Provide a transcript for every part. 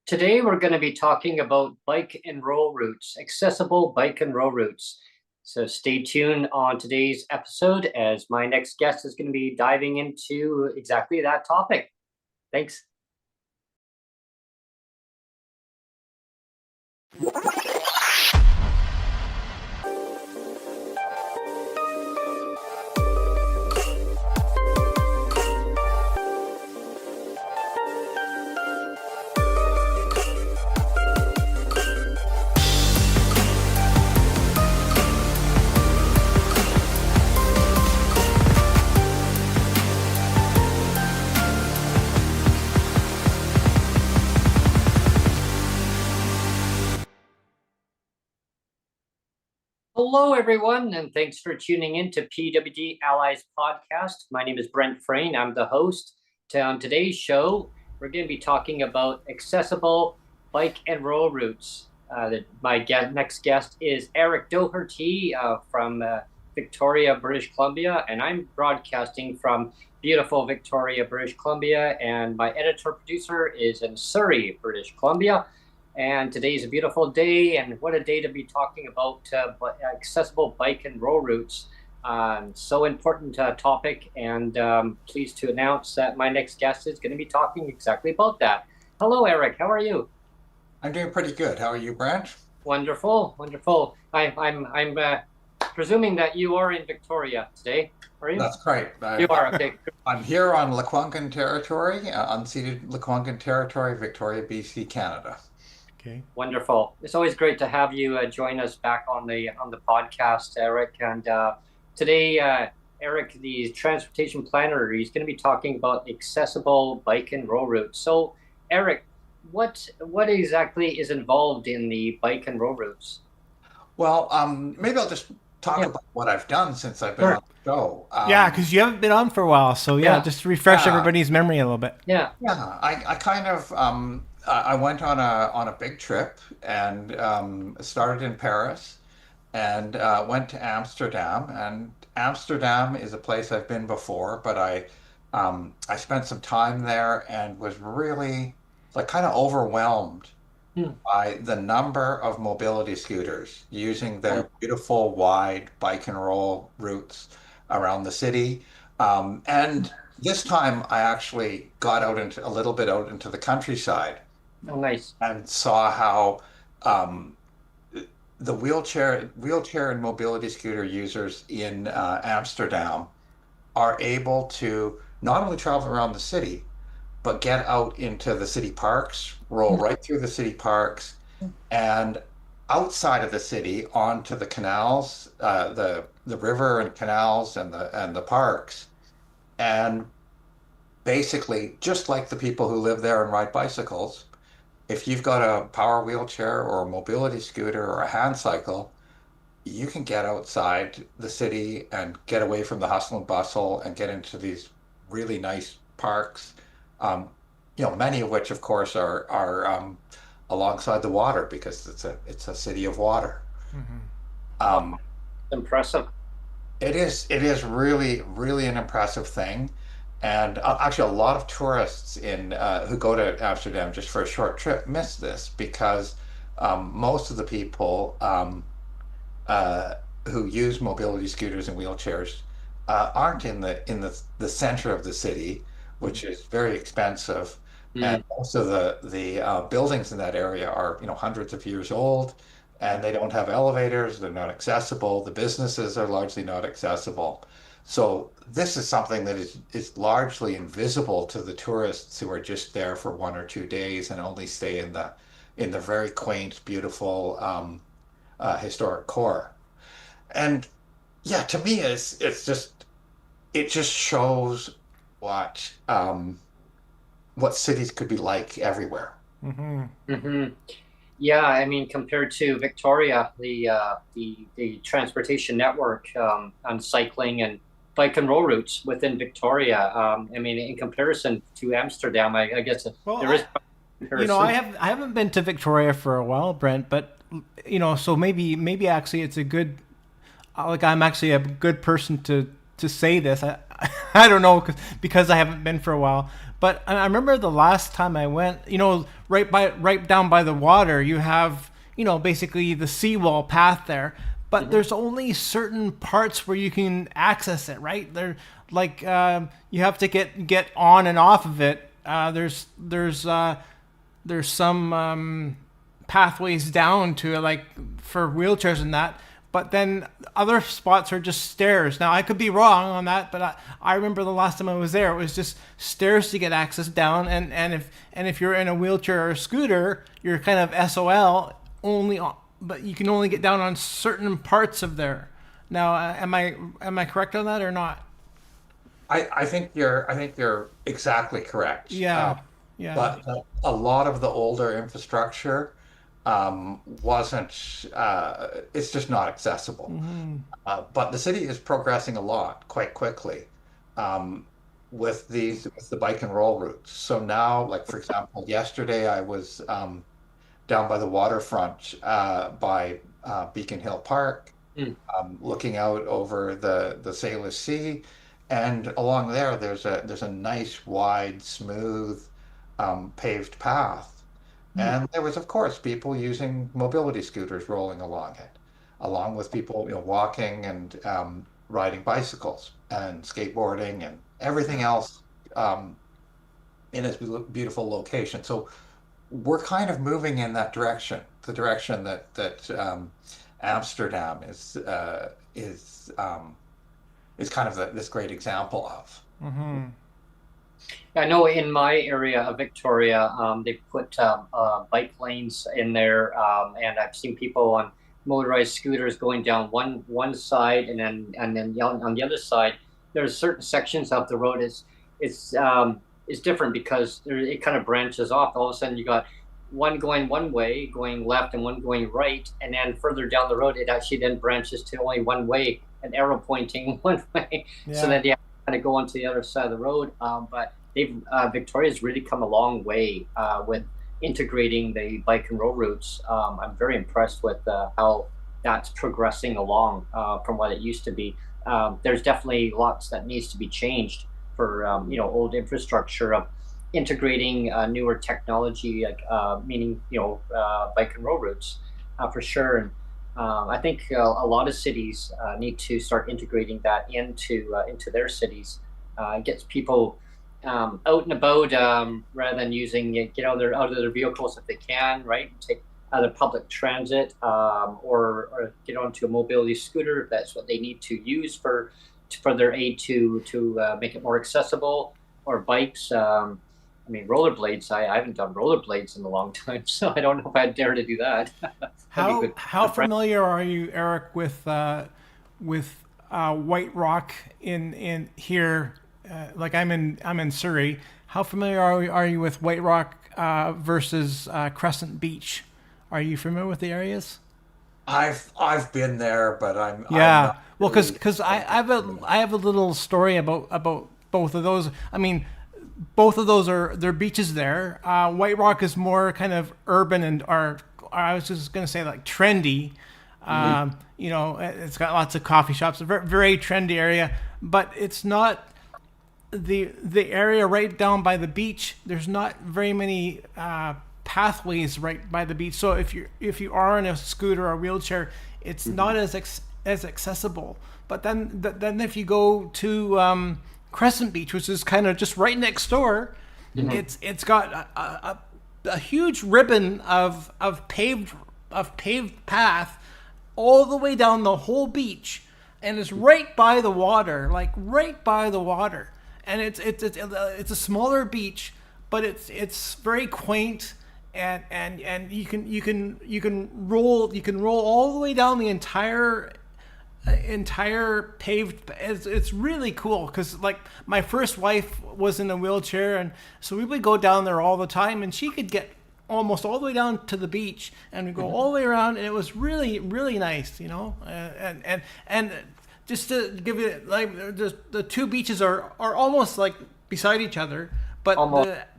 Today, we're going to be talking about bike and roll routes, accessible bike and roll routes. So stay tuned on today's episode as my next guest is going to be diving into exactly that topic. Thanks. Hello, everyone, and thanks for tuning in to PWD Allies podcast. My name is Brent Frayne. I'm the host. On today's show, we're going to be talking about accessible bike and roll routes. My next guest is Eric Doherty from Victoria, British Columbia, and I'm broadcasting from beautiful Victoria, British Columbia, and my editor-producer is in Surrey, British Columbia. And today is a beautiful day, and what a day to be talking about accessible bike and roll routes. So important topic, and pleased to announce that my next guest is going to be talking exactly about that. Hello, Eric. How are you? I'm doing pretty good. How are you, Brent? Wonderful, wonderful. I'm presuming that you are in Victoria today. Are you? That's great. You are, okay. I'm here on Lekwungen territory, unceded Lekwungen territory, Victoria, BC, Canada. Okay. Wonderful. It's always great to have you join us back on the podcast, Eric. And today, Eric, the transportation planner, he's going to be talking about accessible bike and roll routes. So, Eric, what exactly is involved in the bike and roll routes? Well, maybe I'll just talk about what I've done since I've been on the show. Yeah, because you haven't been on for a while. So just to refresh everybody's memory a little bit. Yeah. Yeah, I kind of I went on a big trip and started in Paris and went to Amsterdam. And Amsterdam is a place I've been before, but I spent some time there and was really kind of overwhelmed by the number of mobility scooters using their beautiful wide bike and roll routes around the city. And this time I actually got a little bit out into the countryside. Oh, nice. And saw how the wheelchair and mobility scooter users in Amsterdam are able to not only travel around the city, but get out into the city parks, roll right through the city parks, and outside of the city onto the canals, the river and canals and the parks, and basically just like the people who live there and ride bicycles. If you've got a power wheelchair or a mobility scooter or a hand cycle, you can get outside the city and get away from the hustle and bustle and get into these really nice parks. Many of which, of course, are alongside the water because it's a city of water. Mm-hmm. Impressive. It is really, really an impressive thing. And actually, a lot of tourists who go to Amsterdam just for a short trip miss this because most of the people who use mobility scooters and wheelchairs aren't in the center of the city, which is very expensive. And most of the buildings in that area are hundreds of years old, and they don't have elevators. They're not accessible. The businesses are largely not accessible. So this is something that is largely invisible to the tourists who are just there for 1 or 2 days and only stay in the very quaint, beautiful historic core. And yeah, to me, it just shows what cities could be like everywhere. Mm-hmm. Mm-hmm. Yeah, I mean, compared to Victoria, the transportation network on cycling and bike and roll routes within Victoria. I mean, in comparison to Amsterdam, I guess there is comparison. I haven't been to Victoria for a while, Brent, but so maybe actually it's a good, I'm actually a good person to to say this. I don't know because I haven't been for a while. But I remember the last time I went, right down by the water, you have, basically the seawall path there. But there's only certain parts where you can access it, right? There, like you have to get on and off of it. There's some pathways down to it, like for wheelchairs and that. But then other spots are just stairs. Now I could be wrong on that, but I remember the last time I was there, it was just stairs to get access down. And if you're in a wheelchair or a scooter, you're kind of SOL only, but you can only get down on certain parts of there. Now, am I correct on that or not? I think you're exactly correct. Yeah, yeah. But a lot of the older infrastructure wasn't, it's just not accessible. But the city is progressing a lot quite quickly with the bike and roll routes. So now, like for example, yesterday I was down by the waterfront by Beacon Hill Park, looking out over the Salish Sea, and along there's a nice wide smooth paved path. And there was, of course, people using mobility scooters rolling along it, along with people, walking and riding bicycles and skateboarding and everything else in its beautiful location. So we're kind of moving in that direction, the direction that Amsterdam is kind of this great example of. I know in my area of Victoria, they put bike lanes in there, and I've seen people on motorized scooters going down one side, and then on the other side, there's certain sections of the road is different because it kind of branches off. All of a sudden, you got one going one way, going left, and one going right, and then further down the road, it actually then branches to only one way, an arrow pointing one way. Yeah. So then you have to kind of go onto the other side of the road. But Victoria's really come a long way with integrating the bike and roll routes. I'm very impressed with how that's progressing along from what it used to be. There's definitely lots that needs to be changed for old infrastructure of integrating newer technology, like meaning bike and roll routes for sure. And I think a lot of cities need to start integrating that into their cities. It gets people out and about rather than using get out of their vehicles if they can, right? Take either public transit or get onto a mobility scooter if that's what they need to use for their aid to make it more accessible, or bikes. I mean, rollerblades. I haven't done rollerblades in a long time, so I don't know if I'd dare to do that. How familiar are you, Eric, with White Rock in here? Like I'm in Surrey. How familiar are you with White Rock versus Crescent Beach? Are you familiar with the areas? I've been there, but I'm not well, because I have a little story about both of those. I mean, both of those they're beaches there. White Rock is more kind of urban and I was just gonna say like trendy. It's got lots of coffee shops. A very, very trendy area, but it's not the area right down by the beach. There's not very many pathways right by the beach. So if you are in a scooter or a wheelchair, it's not as accessible. But then if you go to Crescent Beach, which is kind of just right next door, it's got a huge ribbon of paved path all the way down the whole beach, and it's right by the water, and it's a smaller beach, but it's very quaint, and you can roll all the way down the entire paved. It's really cool because like my first wife was in a wheelchair, and so we would go down there all the time, and she could get almost all the way down to the beach, and we go all the way around, and it was really, really nice, and just to give you like the two beaches are almost like beside each other, but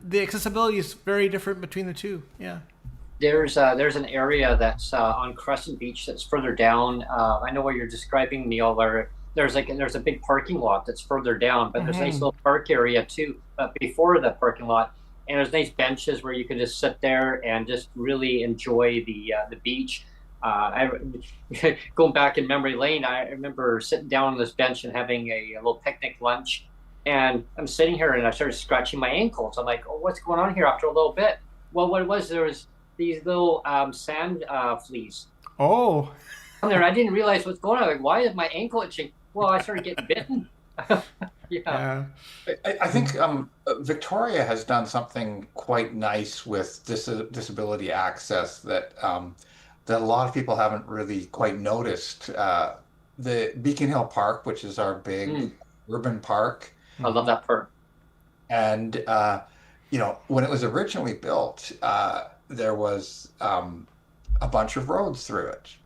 the accessibility is very different between the two. Yeah. There's an area that's on Crescent Beach that's further down. I know what you're describing, Neil, where there's a big parking lot that's further down, but there's a nice little park area too before the parking lot, and there's nice benches where you can just sit there and just really enjoy the beach. I going back in memory lane, I remember sitting down on this bench and having a little picnic lunch, and I'm sitting here and I started scratching my ankles. I'm like, oh, what's going on here? After a little bit, well, what it was, there was these little sand fleas Oh, on there. I didn't realize what's going on. Like, why is my ankle itching? Well, I started getting bitten. Yeah. yeah. I think Victoria has done something quite nice with disability access that a lot of people haven't really quite noticed. The Beacon Hill Park, which is our big urban park, I love that part. and when it was originally built, there was a bunch of roads through it.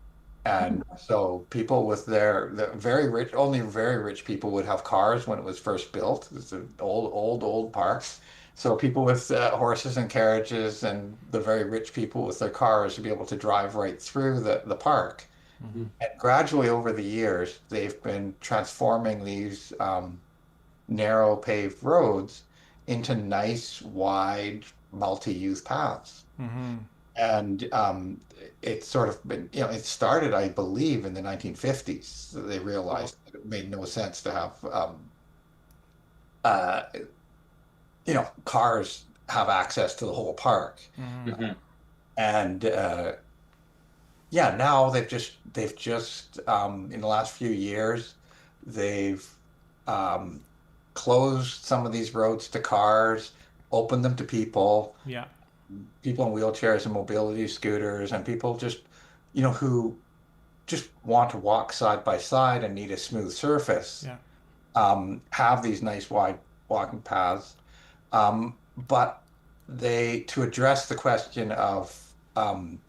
And so people with the very rich, only very rich people would have cars when it was first built. It's an old park. So people with horses and carriages and the very rich people with their cars to be able to drive right through the park. Mm-hmm. And gradually over the years, they've been transforming these narrow paved roads into nice, wide, multi-use paths. Mm-hmm. And it's sort of been, it started, I believe, in the 1950s. They realized that it made no sense to have, uh, cars have access to the whole park. Mm-hmm. Mm-hmm. And yeah, now they've just in the last few years, they've um, closed some of these roads to cars, opened them to people. Yeah. People in wheelchairs and mobility scooters and people just, who just want to walk side by side and need a smooth surface, Yeah. have these nice wide walking paths. But to address the question of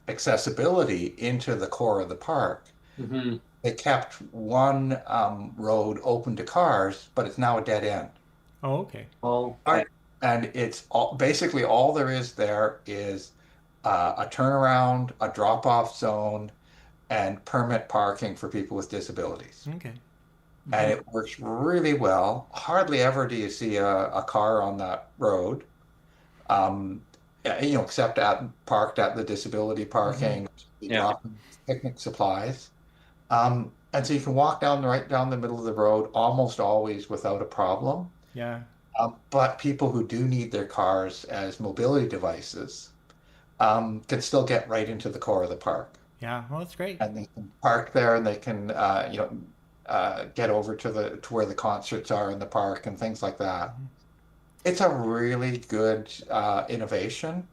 accessibility into the core of the park, Mm-hmm. they kept one road open to cars, but it's now a dead end. Oh, okay. Oh, And it's basically all there is there is a turnaround, a drop-off zone, and permit parking for people with disabilities. Okay. And it works really well. Hardly ever do you see a car on that road, except parked at the disability parking, yeah. dropping picnic supplies. And so you can walk right down the middle of the road almost always without a problem. Yeah. But people who do need their cars as mobility devices can still get right into the core of the park. Yeah. Well, that's great. And they can park there and they can, get over to where the concerts are in the park and things like that. It's a really good innovation,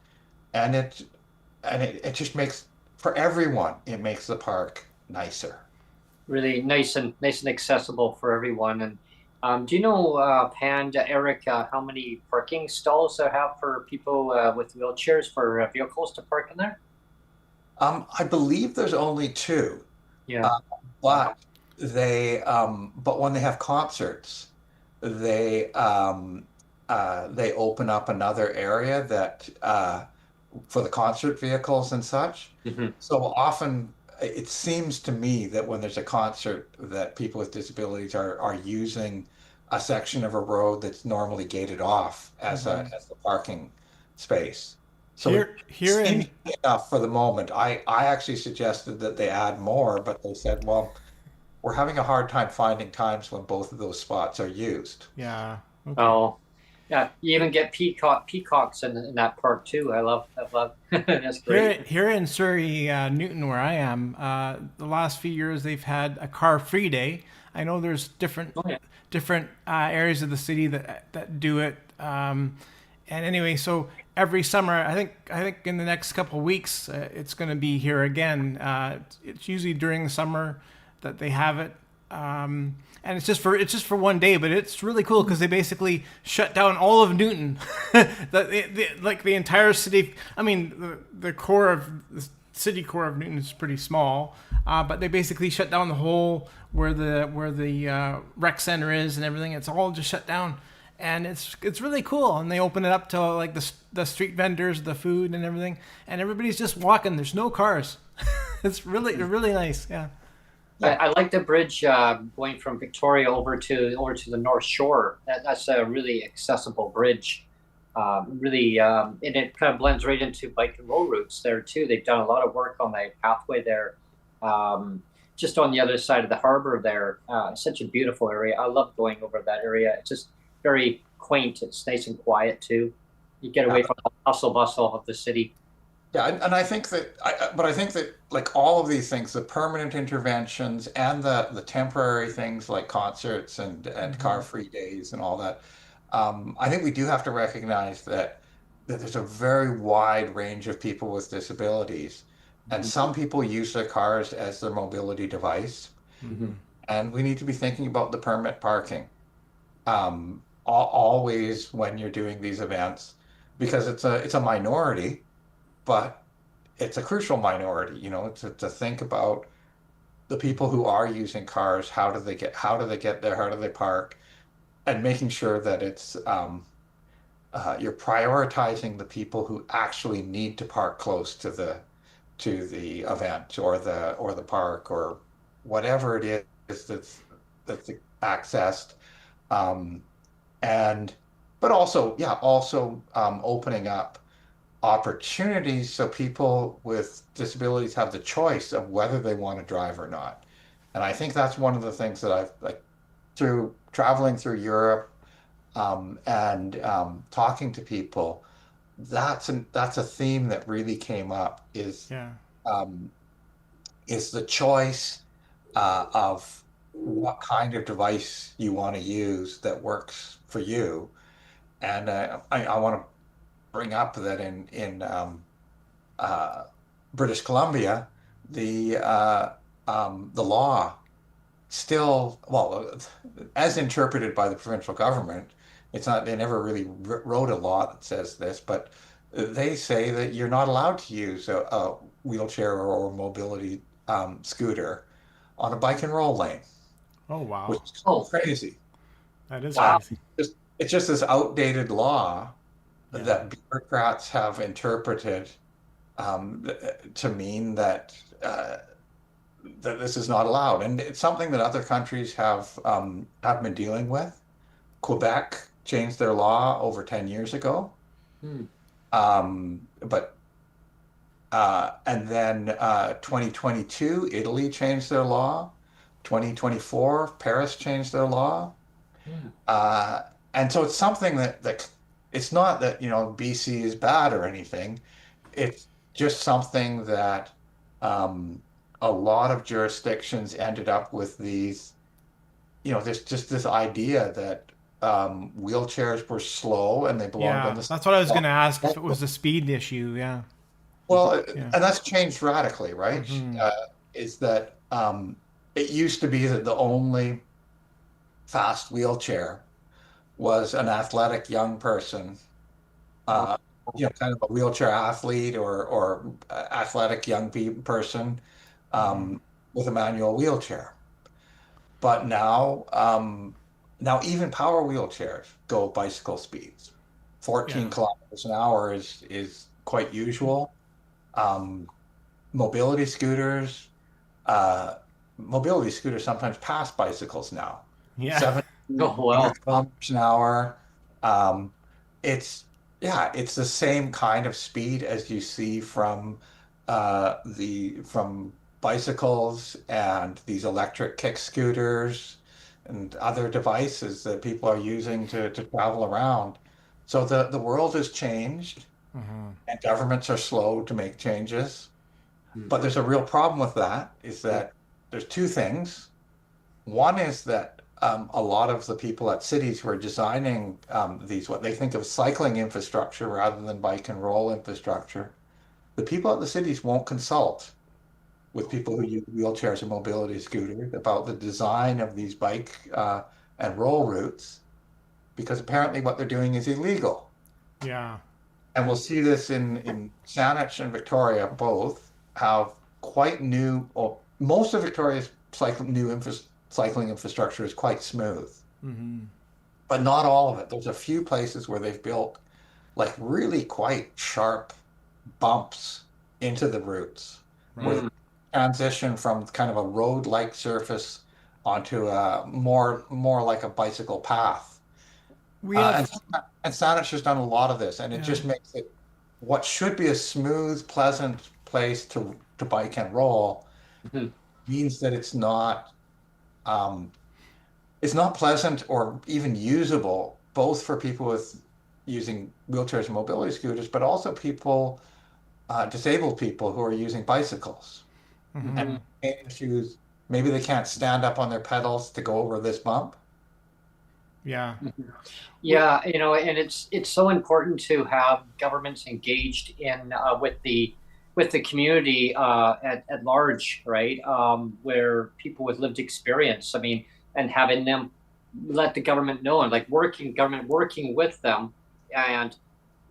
and it just makes, for everyone, it makes the park nicer. Really nice and accessible for everyone. And do you know, Eric, how many parking stalls they have for people with wheelchairs for vehicles to park in there? I believe there's only two, Yeah. but but when they have concerts, they open up another area that for the concert vehicles and such. Mm-hmm. So often it seems to me that when there's a concert that people with disabilities are using a section of a road that's normally gated off as as the parking space. So Here in enough for the moment. I actually suggested that they add more, but they said, well, we're having a hard time finding times when both of those spots are used. yeah. Okay. Oh, yeah. You even get peacocks in that park too. I love. That's great. Here in Surrey, Newton, where I am, the last few years they've had a car-free day. I know there's different Oh, yeah. different areas of the city that do it. And anyway, so every summer, I think in the next couple of weeks, it's going to be here again. It's usually during the summer that they have it. And it's just for one day, but it's really cool because they basically shut down all of Newton, like the entire city. I mean, the city core of Newton is pretty small, but they basically shut down the whole where the rec center is and everything. It's all just shut down, and it's really cool. And they open it up to like the street vendors, the food and everything, and everybody's just walking. There's no cars. It's really nice. Yeah. Yeah. I like the bridge going from Victoria over to the North Shore. That's a really accessible bridge. Really, and it kind of blends right into bike and roll routes there too. They've done a lot of work on the pathway there, just on the other side of the harbor there. Such a beautiful area. I love going over that area. It's just very quaint. It's nice and quiet too. You get Yeah. away from the hustle bustle of the city. Yeah, and I think that but I think that like all of these things, the permanent interventions and the temporary things like concerts and Hmm. car-free days and all that, I think we do have to recognize that there's a very wide range of people with disabilities, and Mhm. some people use their cars as their mobility device, Mhm. and we need to be thinking about the permit parking, always when you're doing these events, because it's a minority, but it's a crucial minority, to think about the people who are using cars. How do they get there? How do they park? And making sure that you're prioritizing the people who actually need to park close to the event or the park or whatever it is that's accessed. Um, and but also, yeah, also opening up opportunities so people with disabilities have the choice of whether they want to drive or not. And I think that's one of the things that I've like through traveling through Europe, and talking to people. That's a theme that really came up Yeah. um, is the choice of what kind of device you want to use that works for you. And I want to bring up that in uh, British Columbia, the law still, well, as interpreted by the provincial government, it's not, they never really wrote a law that says this, but they say that you're not allowed to use a wheelchair or mobility scooter on a bike and roll lane, Oh which wow, is Oh, crazy. that is wow. crazy. It's just this outdated law Yeah. that bureaucrats have interpreted to mean that this is not allowed, and it's something that other countries have been dealing with. Quebec changed their law over 10 years ago, Hmm. but and then 2022, Italy changed their law. 2024, Paris changed their law. Hmm. Uh, and so it's something that it's not that, BC is bad or anything. It's just something that um, a lot of jurisdictions ended up with these, there's just this idea that wheelchairs were slow and they belonged on Yeah, the that's what I was sidewalk. gonna ask if it was a speed issue. Yeah. Well, Yeah. and that's changed radically, right? Hmm. Is that it used to be that the only fast wheelchair was an athletic young person, Oh, uh, kind of a wheelchair athlete or athletic young person Hmm. um, with a manual wheelchair. But now even power wheelchairs go bicycle speeds. 14 Yeah. kilometers an hour is quite usual. Um, mobility scooters, uh, mobility scooters sometimes pass bicycles now. Yeah. 70, oh 100 well. kilometers an hour. Um, it's yeah, it's the same kind of speed as you see from bicycles and these electric kick scooters and other devices that people are using to travel around. So the world has changed Hmm. and governments are slow to make changes. Hmm. But there's a real problem with that is that there's two things. One is that a lot of the people at cities who are designing these, what they think of cycling infrastructure rather than bike and roll infrastructure, the people at the cities won't consult with people who use wheelchairs and mobility scooters about the design of these bike and roll routes, because apparently what they're doing is illegal. Yeah. And we'll see this in Saanich and Victoria both have quite new, or most of Victoria's cycling infrastructure is quite smooth, Hmm. but not all of it. There's a few places where they've built like really quite sharp bumps into the routes where Right. Hmm. transition from kind of a road-like surface onto a more like a bicycle path. We have, And Saanich done a lot of this, and it yeah. just makes it what should be a smooth, pleasant place to bike and roll Mhm. means that um, it's not pleasant or even usable, both for people with using wheelchairs and mobility scooters, but also people, disabled people who are using bicycles. And Mhm. issues, maybe they can't stand up on their pedals to go over this bump. Yeah. Mhm. We, Yeah, and it's so important to have governments engaged in with the community at large, right? Where people with lived experience, I mean, and having them let the government know and like government working with them and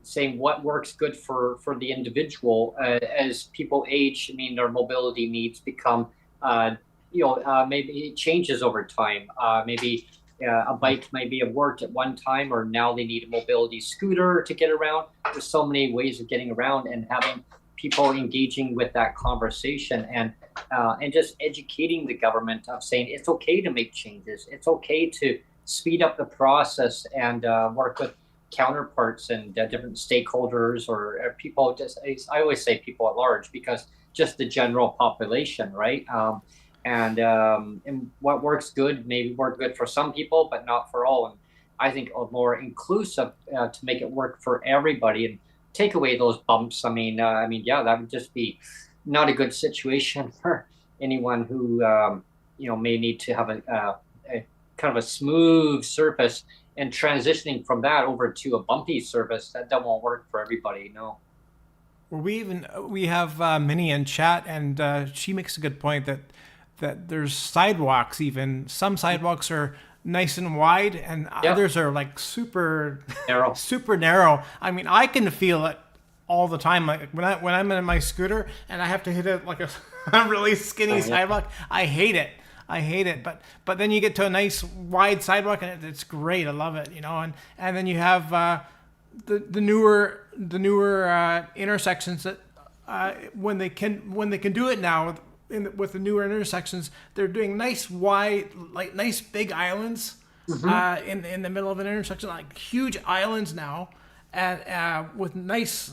saying what works good for the individual as people age. I mean, their mobility needs become, maybe it changes over time. Maybe a bike maybe have worked at one time, or now they need a mobility scooter to get around. There's so many ways of getting around, and having people engaging with that conversation and just educating the government of saying it's okay to make changes. It's okay to speed up the process and work with counterparts and different stakeholders or people. Just I always say people at large because just the general population, right? And what works good maybe work good for some people, but not for all. And I think a more inclusive to make it work for everybody and take away those bumps. Yeah, that would just be not a good situation for anyone who may need to have a kind of a smooth surface and transitioning from that over to a bumpy surface that won't work for everybody. No. we have Minnie in chat, and she makes a good point that there's sidewalks. Even some sidewalks are nice and wide, and Yep. others are like super Narrow. super narrow. I mean, I can feel it all the time. Like when I'm in my scooter and I have to hit it like a really skinny Yeah. sidewalk, I hate it. I hate it. But then you get to a nice wide sidewalk and it's great. I love it. And then you have the newer intersections that when they can do it now with the newer intersections, they're doing nice wide, like nice big islands Mhm. in the middle of an intersection, like huge islands now, and with nice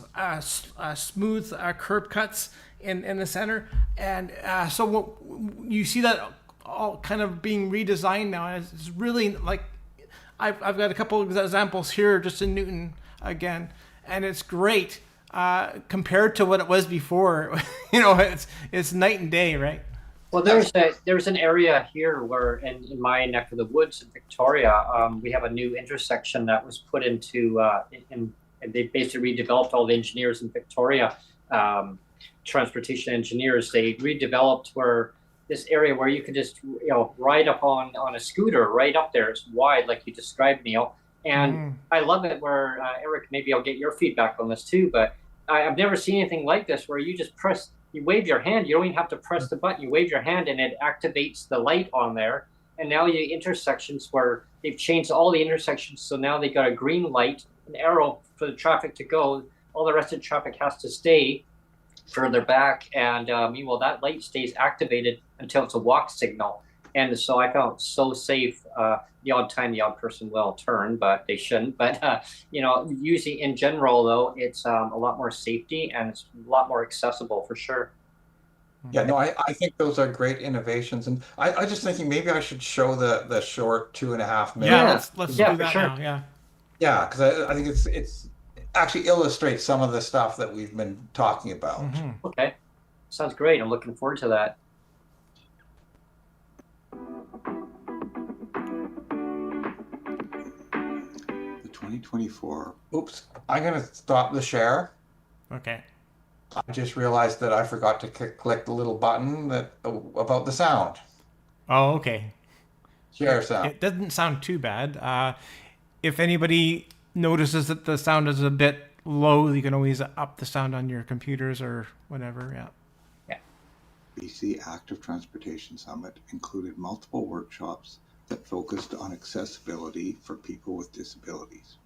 smooth curb cuts in the center, and so you see that all kind of being redesigned now, and it's really like I've got a couple of examples here just in Newton again, and it's great compared to what it was before. It's night and day, right? Well, there's an area here where in my neck of the woods in Victoria, we have a new intersection that was put into and they basically redeveloped all the engineers in Victoria, transportation engineers. They redeveloped where this area where you could just ride up on a scooter right up there. It's wide like you described, Neil, and I love it. Where Eric, maybe I'll get your feedback on this too, but I've never seen anything like this where you wave your hand. You don't even have to press the button. You wave your hand and it activates the light on there. And now you intersections where they've changed all the intersections. So now they got a green light, an arrow for the traffic to go. All the rest of the traffic has to stay further back. And meanwhile, that light stays activated until it's a walk signal. And so I felt so safe. The odd time, the odd person will turn, but they shouldn't. But usually in general, though, it's a lot more safety and it's a lot more accessible for sure. Yeah, no, I think those are great innovations. And I just thinking maybe I should show the short 2.5 minute. Yeah, Yeah, let's yeah, do for that sure. now. Yeah. Yeah, because I think it's actually illustrates some of the stuff that we've been talking about. Okay, sounds great. I'm looking forward to that. The 2024. Oops, I'm going to stop the share. Okay. I just realized that I forgot to click the little button about the sound. Oh, okay. Share sound. It doesn't sound too bad. If anybody notices that the sound is a bit low, you can always up the sound on your computers or whatever. Yeah. BC Active Transportation Summit included multiple workshops that focused on accessibility for people with disabilities.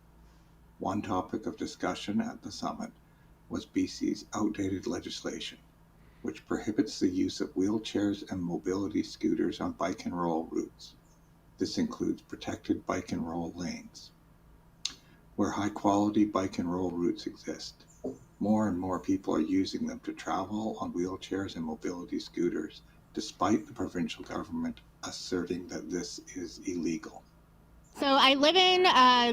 One topic of discussion at the summit was BC's outdated legislation. which prohibits the use of wheelchairs and mobility scooters on bike and roll routes. This includes protected bike and roll lanes. Where high-quality bike and roll routes exist, more and more people are using them to travel on wheelchairs and mobility scooters, despite the provincial government asserting that this is illegal. So I live in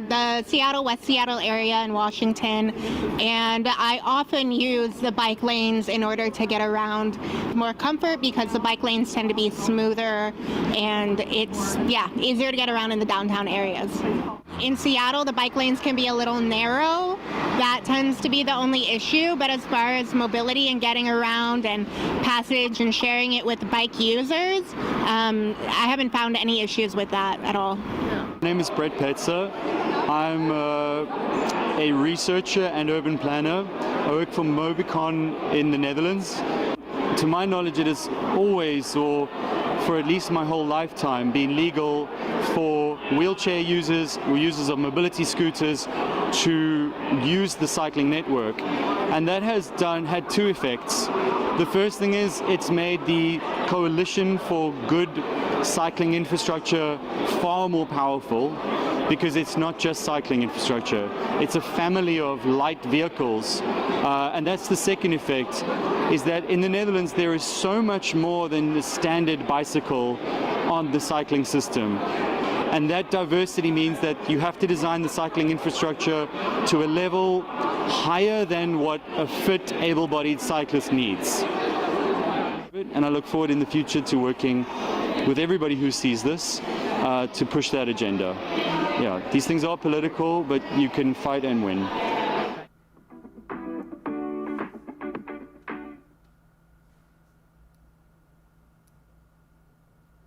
the Seattle, West Seattle area in Washington, and I often use the bike lanes in order to get around more comfort because the bike lanes tend to be smoother and it's, easier to get around in the downtown areas. In Seattle, the bike lanes can be a little narrow. That tends to be the only issue, but as far as mobility and getting around and passage and sharing it with bike users, I haven't found any issues with that at all. My name is Brett Petzer. I'm a researcher and urban planner. I work for Mobicon in the Netherlands. To my knowledge, it has always, or for at least my whole lifetime, been legal for wheelchair users or users of mobility scooters to use the cycling network. And that has had two effects. The first thing is it's made the Coalition for Good Cycling Infrastructure far more powerful, because it's not just cycling infrastructure, it's a family of light vehicles. And that's the second effect, is that in the Netherlands there is so much more than the standard bicycle on the cycling system. And that diversity means that you have to design the cycling infrastructure to a level higher than what a fit, able-bodied cyclist needs. And I look forward in the future to working with everybody who sees this to push that agenda. Yeah, these things are political, but you can fight and win.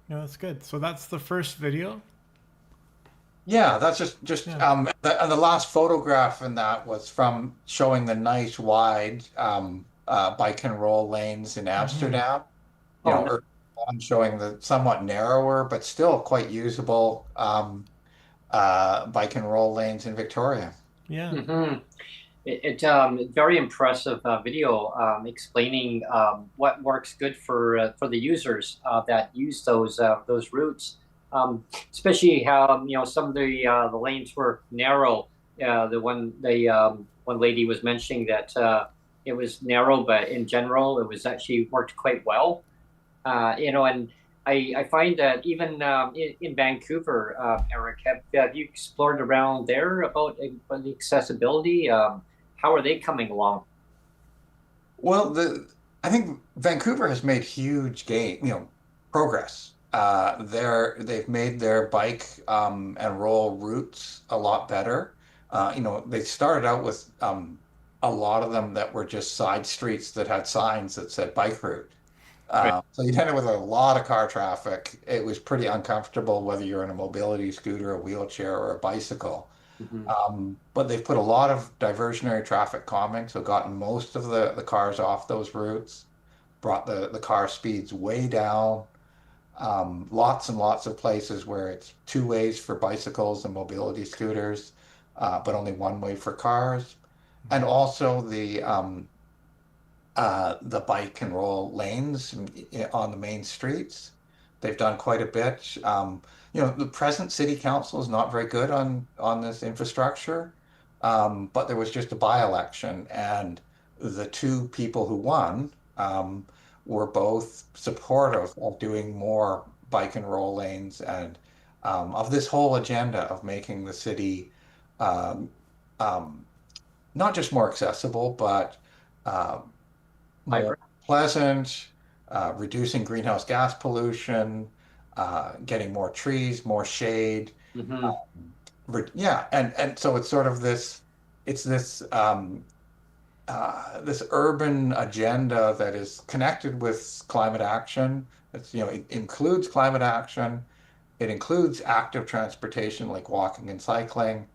Yeah, that's good. So that's the first video. Yeah, that's just Yeah. the last photograph in that was from showing the nice wide bike and roll lanes in Amsterdam. You know, Oh, I'm showing the somewhat narrower but still quite usable bike and roll lanes in Victoria. Yeah. mhm. Very impressive video explaining what works good for the users that use those routes. Especially how some of the lanes were narrow. One lady was mentioning that it was narrow, but in general it was actually worked quite well. And I find that even in Vancouver, Eric, have you explored around there about the accessibility? How are they coming along? Well, I think Vancouver has made huge progress. They've made their bike and roll routes a lot better. They started out with a lot of them that were just side streets that had signs that said bike route. Right. So you ended with a lot of car traffic. It was pretty uncomfortable whether you're in a mobility scooter, a wheelchair, or a bicycle. But they've put a lot of diversionary traffic calming, so gotten most of the cars off those routes, brought the car speeds way down. Lots and lots of places where it's two ways for bicycles and mobility scooters, but only one way for cars. And also the bike and roll lanes on the main streets. They've done quite a bit. The present city council is not very good on this infrastructure, but there was just a by-election, and the two people who won were both supportive of doing more bike and roll lanes and of this whole agenda of making the city um, not just more accessible, but uh, more Vibrant. pleasant, reducing greenhouse gas pollution, getting more trees, more shade. Hmm. Uh, yeah, and so it's sort of this urban agenda that is connected with climate action. It includes climate action. It includes active transportation like walking and cycling,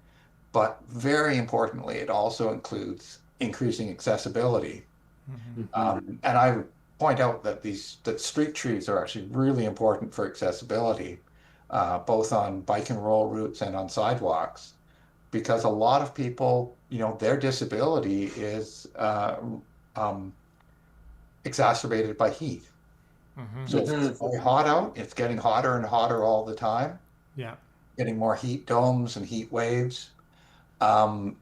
but very importantly, it also includes increasing accessibility. And I would point out that street trees are actually really important for accessibility, both on bike and roll routes and on sidewalks, because a lot of people, their disability is exacerbated by heat. So if it's very hot out, it's getting hotter and hotter all the time, Yeah. getting more heat domes and heat waves. Um,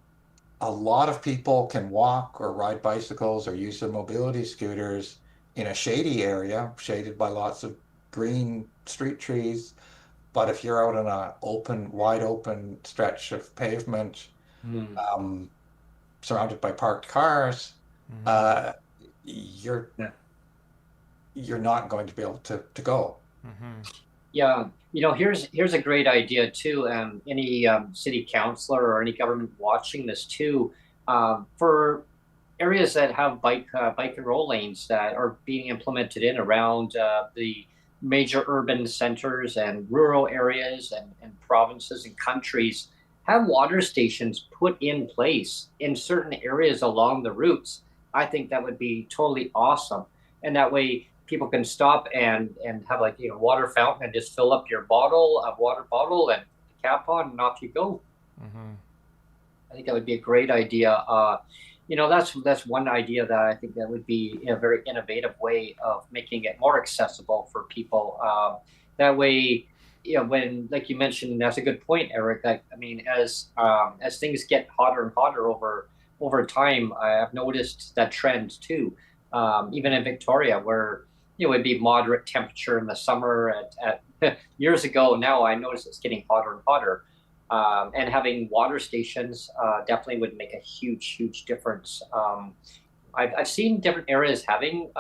a lot of people can walk or ride bicycles or use their mobility scooters in a shady area, shaded by lots of green street trees. But if you're out on a open, wide open stretch of pavement, um, surrounded by parked cars, uh, you're Yeah. you're not going to be able to go. Yeah, here's a great idea too. Any city councilor or any government watching this too, for areas that have bike and roll lanes that are being implemented in around the major urban centers and rural areas and provinces and countries, have water stations put in place in certain areas along the routes. I think that would be totally awesome, and that way people can stop and have like water fountain and just fill up your water bottle and the cap on and off you go. I think that would be a great idea. That's one idea that I think that would be a very innovative way of making it more accessible for people. That way, when like you mentioned, that's a good point, Eric. Like, I mean, as things get hotter and hotter over time, I've noticed that trend too. Even in Victoria, where it'd be moderate temperature in the summer at years ago. Now I notice it's getting hotter and hotter. And having water stations definitely would make a huge difference. I've seen different areas having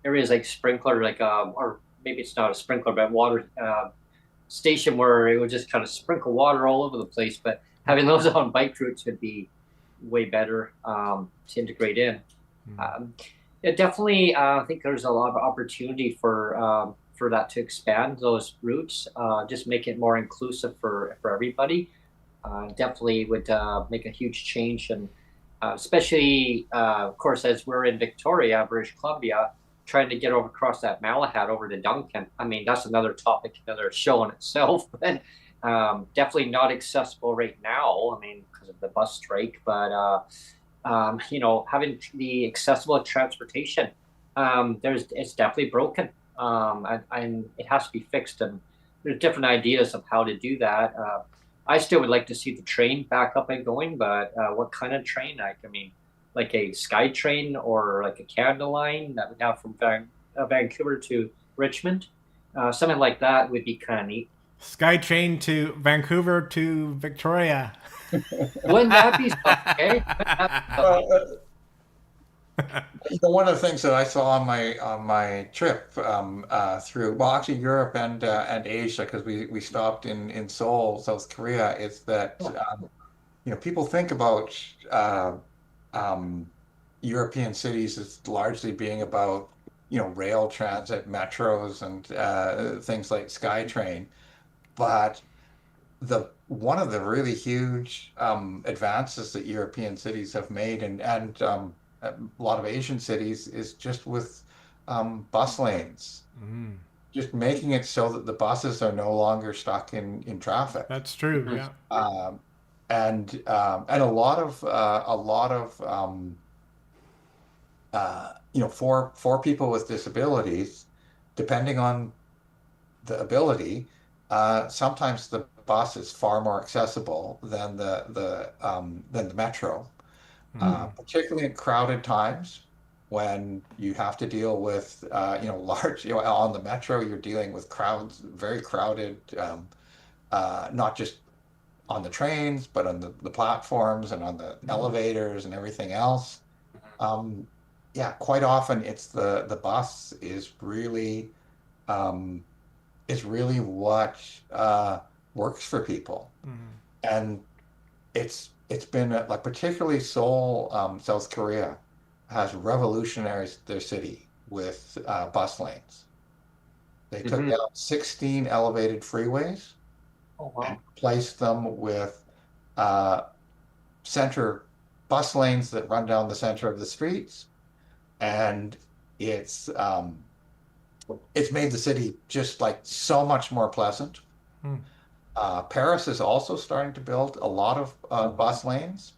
areas like sprinkler, like or maybe it's not a sprinkler, but water station where it would just kind of sprinkle water all over the place. But having those on bike routes would be way better to integrate in. It definitely, I think there's a lot of opportunity for that to expand those routes, just make it more inclusive for everybody. Definitely would make a huge change, and especially, of course, as we're in Victoria, British Columbia, trying to get over across that Malahat over to Duncan. I mean, that's another topic, another show in itself, but definitely not accessible right now. I mean, because of the bus strike, but having the accessible transportation, it's definitely broken, and it has to be fixed. And there's different ideas of how to do that. I still would like to see the train back up and going, but what kind of train? Like, I mean, like a sky train or like a Canada line that we have from Vancouver to Richmond, something like that would be kind of neat. SkyTrain to Vancouver to Victoria. Wouldn't that be something? One of the things that I saw on my trip through, well, actually Europe and Asia, because we stopped in Seoul, South Korea, is that people think about European cities as largely being about rail transit, metros, and things like SkyTrain, but one of the really huge advances that European cities have made, and a lot of Asian cities, is just with bus lanes, just making it so that the buses are no longer stuck in traffic. That's true. Yeah. And a lot of for people with disabilities, depending on the ability, sometimes the bus is far more accessible than the metro, particularly in crowded times when you have to deal with large. On the metro, you're dealing with crowds, very crowded, not just on the trains, but on the platforms and on the elevators and everything else. Yeah, quite often it's the bus is really what works for people, and it's been like particularly Seoul, South Korea, has revolutionized their city with bus lanes. They took down 16 elevated freeways and replaced them with center bus lanes that run down the center of the streets, and it's made the city just like so much more pleasant. Paris is also starting to build a lot of bus lanes,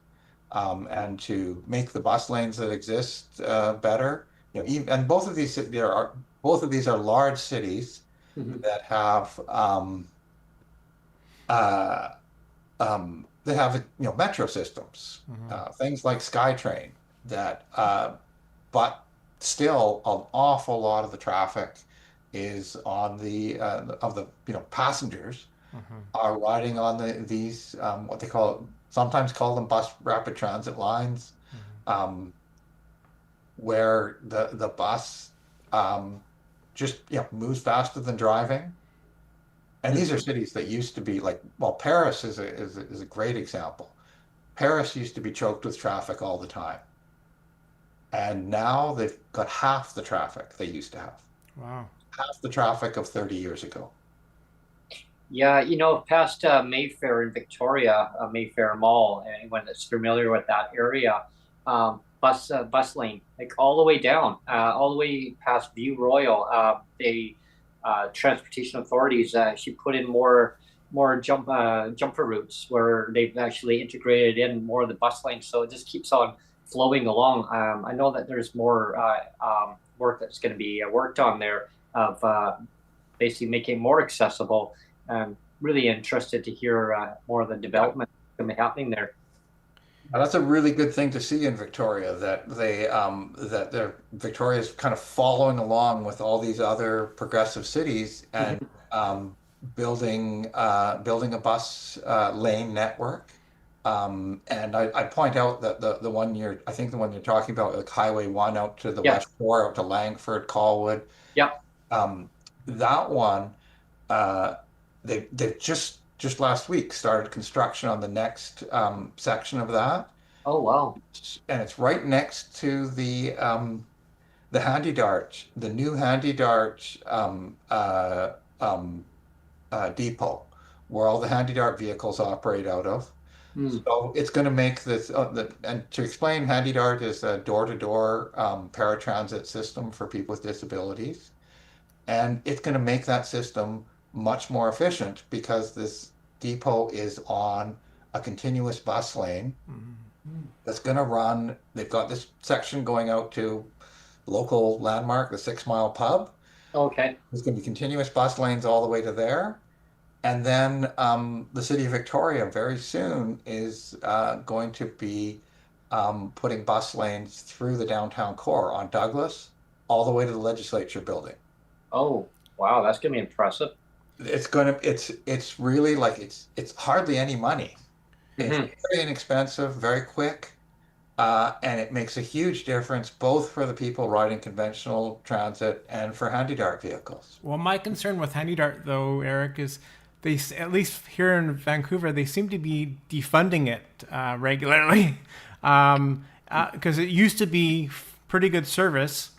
and to make the bus lanes that exist better. and both of these are large cities Mhm. that have uh, metro systems, things like SkyTrain that, but still an awful lot of the traffic is on the of the passengers are riding on these what they call sometimes call them bus rapid transit lines, um, where the bus just moves faster than driving. And these are cities that used to be like, well, Paris is a great example. Paris used to be choked with traffic all the time. And now they've got half the traffic they used to have, Wow. half the traffic of 30 years ago. Yeah, past Mayfair in Victoria, Mayfair Mall, anyone that's familiar with that area, bus lane, like all the way down, all the way past View Royal. They transportation authorities actually put in more jumper routes where they've actually integrated in more of the bus lanes, so it just keeps on flowing along. I know that there's more work that's going to be worked on there of basically making it more accessible. Really interested to hear more of the development happening there. That's a really good thing to see in Victoria, that Victoria is kind of following along with all these other progressive cities and Mhm. building a bus lane network. And I point out that I think the one you're talking about, like Highway 1 out to the Yeah, West Shore, out to Langford, Colwood, yeah. um, that one, uh, they've just last week started construction on the next section of that, Oh, wow. and it's right next to the HandyDART, the new HandyDART depot, where all the HandyDART vehicles operate out of. Mm. So it's going to make this, and to explain, HandyDART is a door-to-door paratransit system for people with disabilities. And it's going to make that system much more efficient because this depot is on a continuous bus lane that's going to run. They've got this section going out to local landmark, the 6 Mile Pub. Okay. There's going to be continuous bus lanes all the way to there. And then the city of Victoria very soon is going to be putting bus lanes through the downtown core on Douglas all the way to the legislature building. Oh, wow. That's gonna be impressive. It's really like it's hardly any money. It's Hmm. very inexpensive, very quick, and it makes a huge difference both for the people riding conventional transit and for HandyDART vehicles. Well, my concern with HandyDART, though, Eric, is at least here in Vancouver, they seem to be defunding it regularly, because it used to be pretty good service,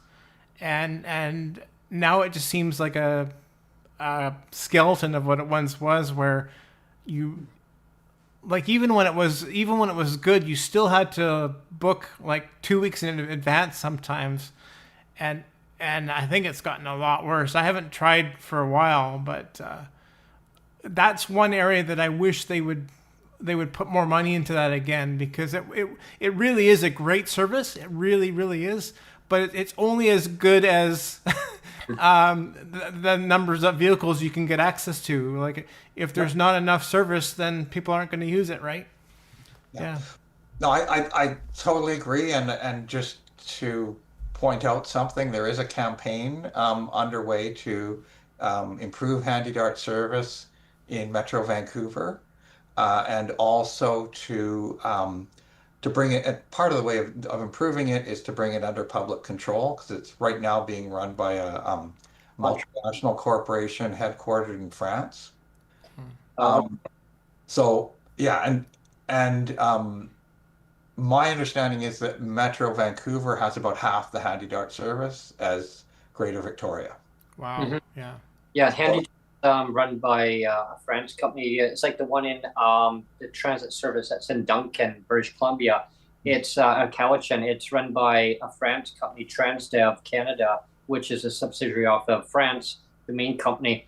and now it just seems like a skeleton of what it once was, where you like even when it was good, you still had to book like 2 weeks in advance sometimes, and I think it's gotten a lot worse. I haven't tried for a while, but that's one area that I wish they would put more money into that again, because it really is a great service. It really is, but it's only as good as the numbers of vehicles you can get access to. Like if there's not enough service, then people aren't going to use it, right? Yeah. No, I totally agree. And just to point out something, there is a campaign underway to improve HandyDART service in Metro Vancouver, and also to bring it. And part of the way of improving it is to bring it under public control, because it's right now being run by a multinational corporation headquartered in France. Uh, So yeah, and my understanding is that Metro Vancouver has about half the HandyDART service as Greater Victoria. Wow. Mhm. Yeah. yeah, Handy, run by a French company. It's like the one in the transit service that's in Duncan, British Columbia. It's Cowichan. It's run by a French company, Transdev Canada, which is a subsidiary of France, the main company.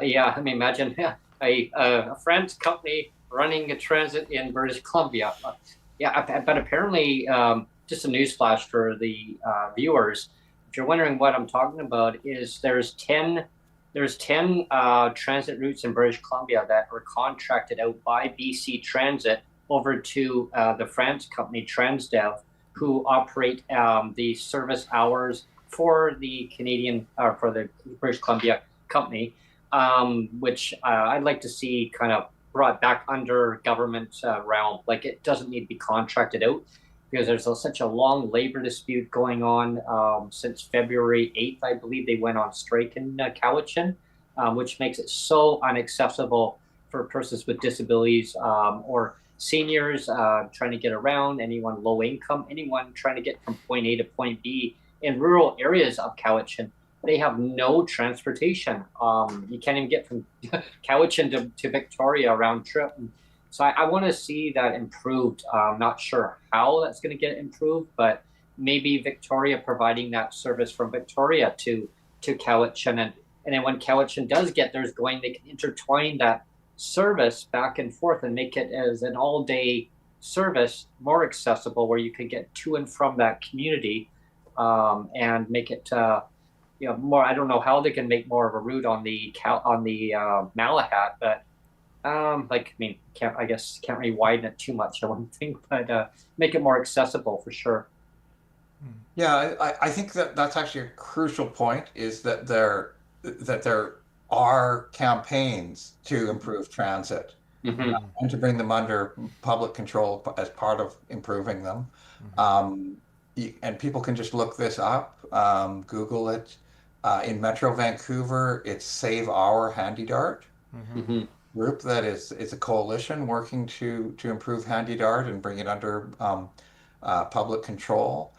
Yeah, I mean, imagine a French company running a transit in British Columbia. Yeah, but apparently, just a newsflash for the viewers. if you're wondering what I'm talking about, is there's 10 transit routes in British Columbia that are contracted out by BC Transit over to the France company Transdev, who operate the service hours for the Canadian or for the British Columbia company, which I'd like to see kind of brought back under government realm. Like, it doesn't need to be contracted out because there's such a long labor dispute going on since February 8th. I believe they went on strike in Cowichan, which makes it so inaccessible for persons with disabilities or seniors trying to get around, anyone low income, anyone trying to get from point A to point B in rural areas of Cowichan. They have no transportation. You can't even get from Cowichan to Victoria round trip. So I want to see that improved. I'm not sure how that's going to get improved, but maybe Victoria providing that service from Victoria to Cowichan, and then when Cowichan does get theirs going, they can intertwine that service back and forth and make it as an all-day service more accessible, where you could get to and from that community, and make it more. I don't know how they can make more of a route on the Malahat, but can't really widen it too much, I wouldn't think, but make it more accessible for sure. Yeah, I think that's actually a crucial point, is that there are campaigns to improve transit and to bring them under public control as part of improving them. And people can just look this up, Google it. In Metro Vancouver, it's Save Our HandyDART group that is a coalition working to improve HandyDART and bring it under public control.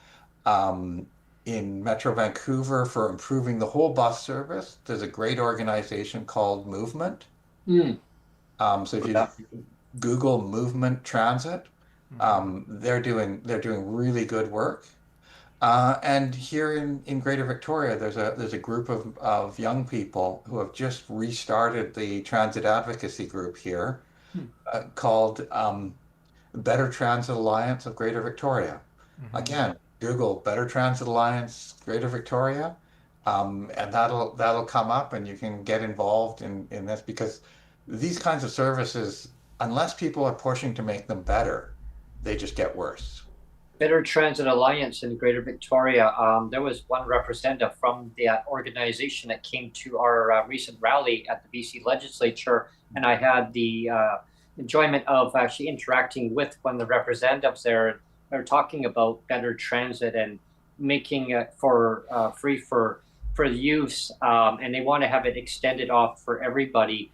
In Metro Vancouver, for improving the whole bus service, there's a great organization called Movement. So if you Google Movement Transit, they're doing really good work. And here in Greater Victoria, there's a group of young people who have just restarted the transit advocacy group here, called Better Transit Alliance of Greater Victoria. Again, Google Better Transit Alliance Greater Victoria, and that'll come up, and you can get involved in this, because these kinds of services, unless people are pushing to make them better, they just get worse. Better Transit Alliance in Greater Victoria. There was one representative from that organization that came to our recent rally at the BC Legislature, and I had the enjoyment of actually interacting with one of the representatives there. They're talking about better transit and making it for free for the youths, and they want to have it extended off for everybody,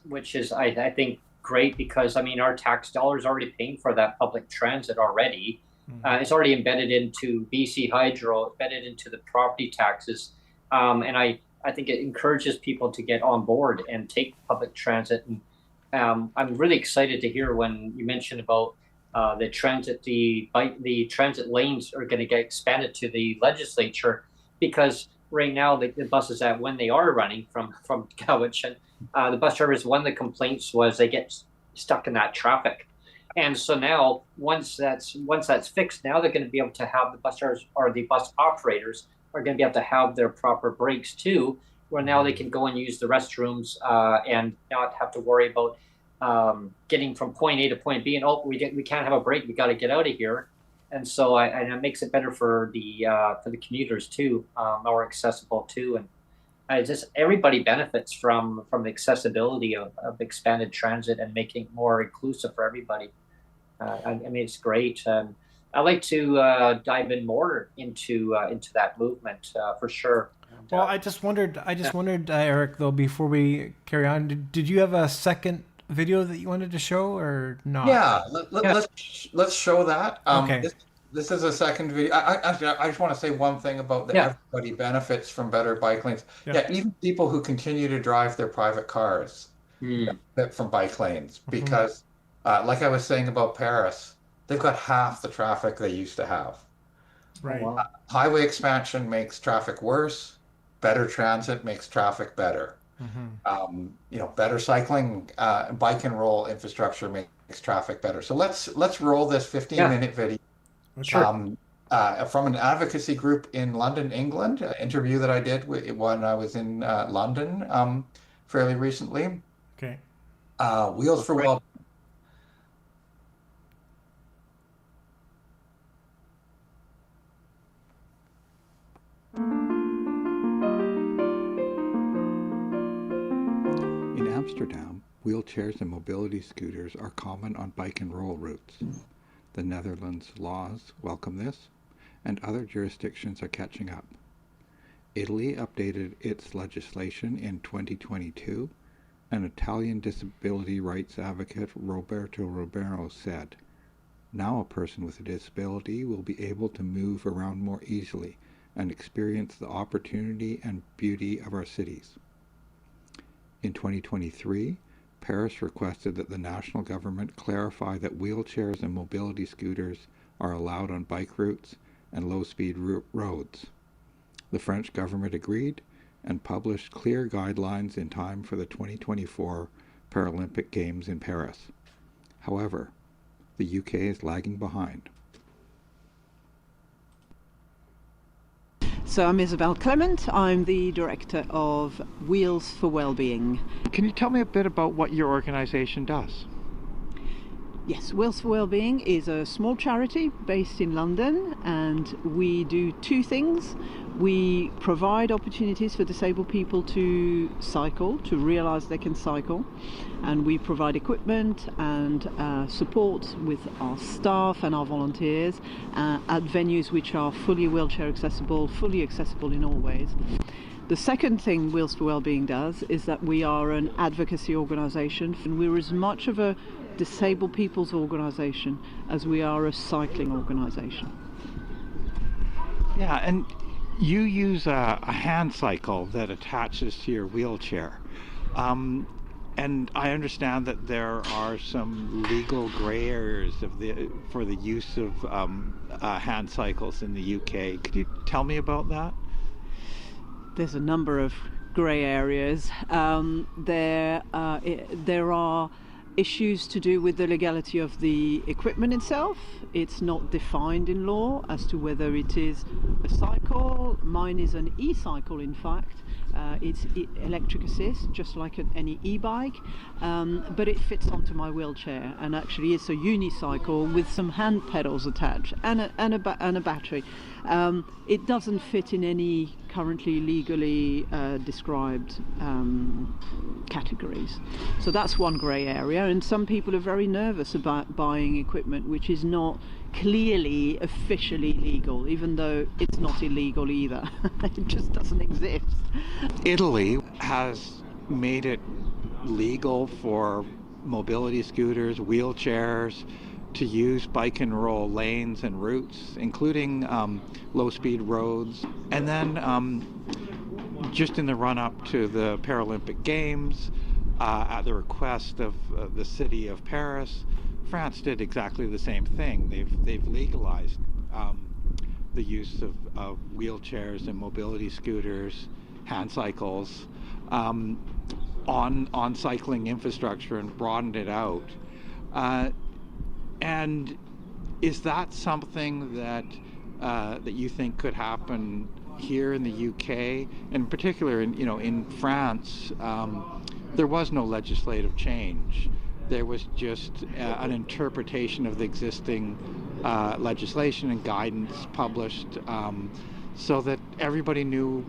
which is I think great, because I mean, our tax dollars are already paying for that public transit already. It's already embedded into BC Hydro, embedded into the property taxes, and I think it encourages people to get on board and take public transit. And I'm really excited to hear when you mentioned about the transit lanes are going to get expanded to the legislature, because right now the buses that, when they are running from Cowichan, the bus drivers, one of the complaints was they get stuck in that traffic. And so now, once that's fixed, now they're going to be able to have the bus drivers, or the bus operators are going to be able to have their proper breaks too, where now they can go and use the restrooms and not have to worry about getting from point A to point B, and we can't have a break, we got to get out of here. And so and it makes it better for the commuters too, more accessible too, and just everybody benefits from the accessibility of expanded transit and making it more inclusive for everybody. I mean, it's great. I'd like to dive in more into that movement for sure. Well, I just wondered, Eric, though, before we carry on, did you have a second video that you wanted to show or not? Yeah, let's show that. Okay. This is a second video. I just want to say one thing about that everybody benefits from better bike lanes. Yeah, even people who continue to drive their private cars benefit from bike lanes, because like I was saying about Paris, they've got half the traffic they used to have. Right. Highway expansion makes traffic worse. Better transit makes traffic better. Better cycling, bike and roll infrastructure makes traffic better. So let's roll this 15-minute video. Sure. from an advocacy group in London, England, an interview that I did when I was in London fairly recently. Okay. Wheels for Well. In Amsterdam, wheelchairs and mobility scooters are common on bike and roll routes. The Netherlands laws welcome this, and other jurisdictions are catching up. Italy updated its legislation in 2022, and Italian disability rights advocate Roberto Romero said, "Now a person with a disability will be able to move around more easily and experience the opportunity and beauty of our cities." In 2023, Paris requested that the national government clarify that wheelchairs and mobility scooters are allowed on bike routes and low-speed roads. The French government agreed and published clear guidelines in time for the 2024 Paralympic Games in Paris. However, the UK is lagging behind. So I'm Isabelle Clement. I'm the director of Wheels for Wellbeing. Can you tell me a bit about what your organization does? Yes, Wheels for Wellbeing is a small charity based in London, and we do two things. We provide opportunities for disabled people to cycle, to realise they can cycle, and we provide equipment and support with our staff and our volunteers at venues which are fully wheelchair accessible, fully accessible in all ways. The second thing Wheels for Wellbeing does is that we are an advocacy organisation, and we're as much of a disabled people's organisation as we are a cycling organisation. Yeah, and you use a hand cycle that attaches to your wheelchair. And I understand that there are some legal grey areas for the use of hand cycles in the UK. Could you tell me about that? There's a number of grey areas. There are issues to do with the legality of the equipment itself. It's not defined in law as to whether it is a cycle. Mine is an e-cycle, in fact. It's electric assist, just like any e-bike, but it fits onto my wheelchair, and actually it's a unicycle with some hand pedals attached and a battery. It doesn't fit in any currently legally described categories. So that's one grey area, and some people are very nervous about buying equipment which is not clearly officially legal, even though it's not illegal either. It just doesn't exist. Italy has made it legal for mobility scooters, wheelchairs, to use bike and roll lanes and routes, including low-speed roads. And then just in the run-up to the Paralympic Games, at the request of the city of Paris, France did exactly the same thing. They've legalized the use of wheelchairs and mobility scooters, hand cycles, on cycling infrastructure and broadened it out. And is that something that you think could happen here in the UK, in particular in France? There was no legislative change. There was just an interpretation of the existing legislation and guidance published, so that everybody knew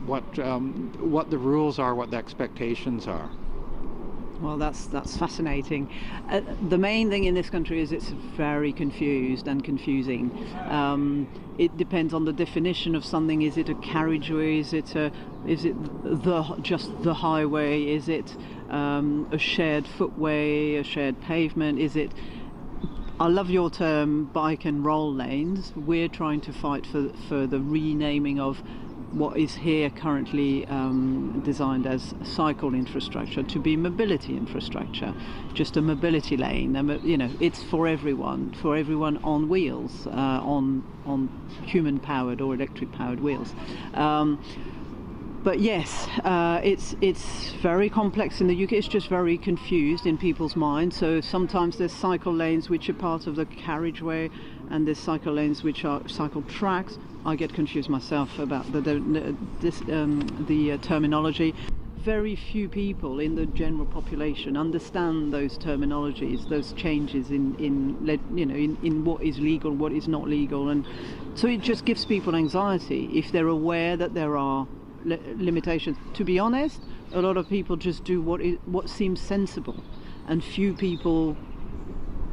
what the rules are, what the expectations are. Well, that's fascinating. The main thing in this country is it's very confused and confusing. It depends on the definition of something. Is it a carriageway? Is it just the highway? Is it a shared footway, a shared pavement? Is it? I love your term, bike and roll lanes. We're trying to fight for the renaming of what is here currently designed as cycle infrastructure to be mobility infrastructure, just a mobility lane. It's for everyone on wheels, on human-powered or electric-powered wheels. But yes, it's very complex in the UK. It's just very confused in people's minds. So sometimes there's cycle lanes which are part of the carriageway, and there's cycle lanes which are cycle tracks. I get confused myself about the terminology. Very few people in the general population understand those terminologies, those changes in what is legal, what is not legal, and so it just gives people anxiety if they're aware that there are limitations. To be honest, a lot of people just do what seems sensible, and few people,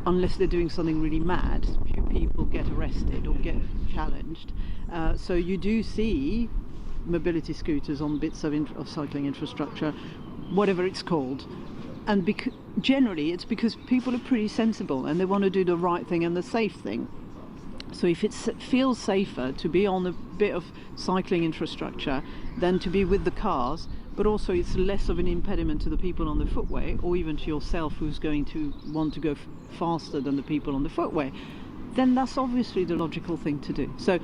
unless they're doing something really mad, few people get arrested or get challenged. So you do see mobility scooters on bits of cycling infrastructure, whatever it's called, and generally it's because people are pretty sensible and they want to do the right thing and the safe thing. So if it feels safer to be on a bit of cycling infrastructure than to be with the cars, but also it's less of an impediment to the people on the footway, or even to yourself who's going to want to go faster than the people on the footway, then that's obviously the logical thing to do. So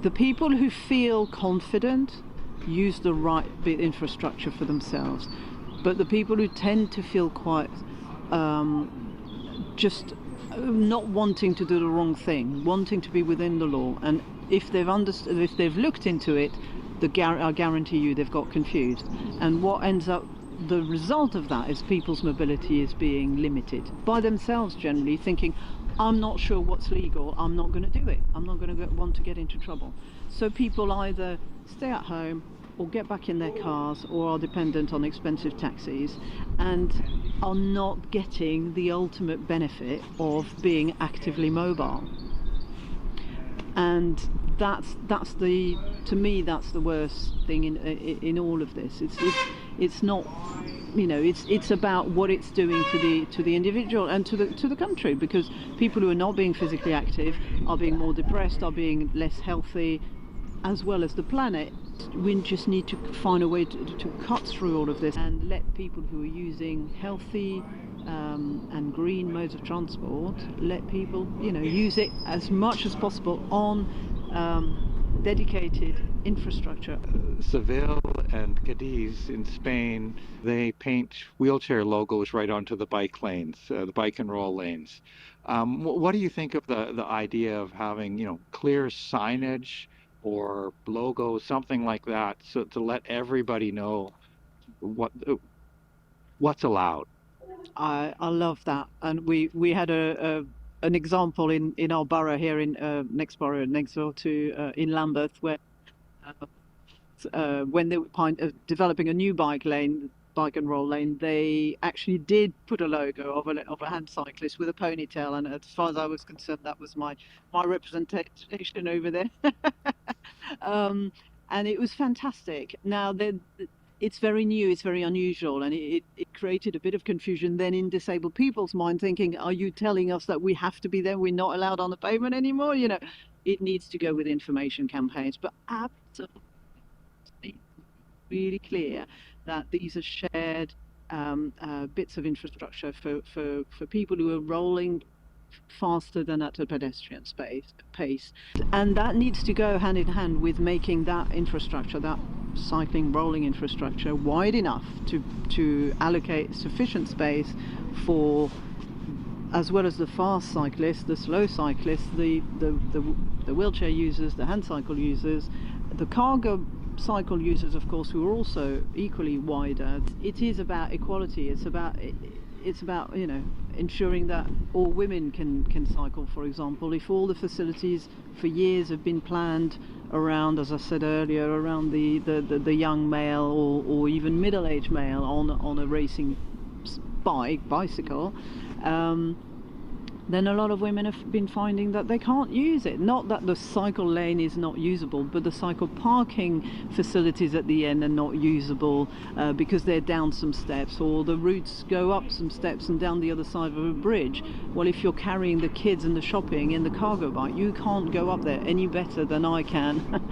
the people who feel confident use the right bit infrastructure for themselves, but the people who tend to feel quite just not wanting to do the wrong thing, wanting to be within the law, and if they've looked into it, I guarantee you they've got confused. And what ends up, the result of that is people's mobility is being limited by themselves, generally thinking, I'm not sure what's legal, I'm not going to do it, I'm not going to want to get into trouble. So people either stay at home or get back in their cars or are dependent on expensive taxis and are not getting the ultimate benefit of being actively mobile. And to me that's the worst thing in all of this. It's not, it's about what it's doing to the individual and to the country, because people who are not being physically active are being more depressed, are being less healthy, as well as the planet. We just need to find a way to cut through all of this and let people who are using healthy and green modes of transport, let people use it as much as possible on dedicated infrastructure. Seville and Cadiz in Spain, they paint wheelchair logos right onto the bike lanes, the bike and roll lanes. What do you think of the idea of having clear signage or logos, something like that, so to let everybody know what's allowed? I love that, and we had an example in our borough here in next door to in Lambeth, where when they were developing a new bike and roll lane, they actually did put a logo of a hand cyclist with a ponytail, and as far as I was concerned, that was my representation over there. And it was fantastic. Now it's very new, it's very unusual, and it created a bit of confusion then in disabled people's mind, thinking, are you telling us that we have to be there, we're not allowed on the pavement anymore? It needs to go with information campaigns, but absolutely really clear that these are shared bits of infrastructure for people who are rolling faster than at a pedestrian pace, and that needs to go hand in hand with making that infrastructure, that cycling rolling infrastructure, wide enough to allocate sufficient space for, as well as the fast cyclists, the slow cyclists, the wheelchair users, the hand cycle users, the cargo cycle users, of course, who are also equally wider. It is about equality. It's about ensuring that all women can cycle, for example. If all the facilities for years have been planned around, as I said earlier, around the young male or even middle-aged male on a racing bicycle, then a lot of women have been finding that they can't use it. Not that the cycle lane is not usable, but the cycle parking facilities at the end are not usable because they're down some steps, or the routes go up some steps and down the other side of a bridge. Well, if you're carrying the kids and the shopping in the cargo bike, you can't go up there any better than I can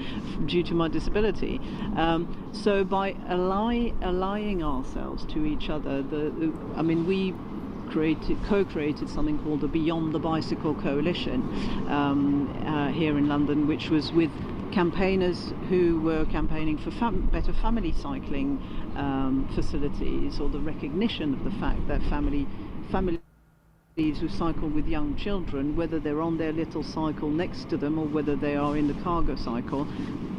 due to my disability. So by allying ourselves to each other, we co-created something called the Beyond the Bicycle Coalition here in London, which was with campaigners who were campaigning for better family cycling facilities, or the recognition of the fact that families who cycle with young children, whether they're on their little cycle next to them or whether they are in the cargo cycle,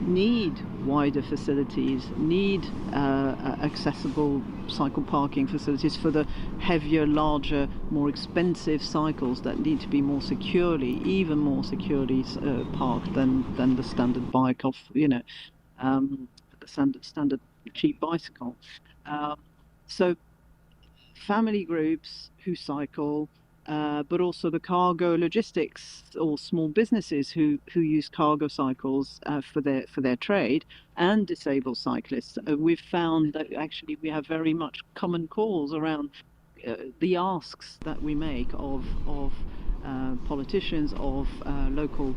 need wider facilities, need accessible cycle parking facilities for the heavier, larger, more expensive cycles that need to be even more securely parked than the standard bike of, the standard cheap bicycle. So family groups who cycle, but also the cargo logistics or small businesses who use cargo cycles for their trade, and disabled cyclists. We've found that actually we have very much common calls around the asks that we make of politicians, of local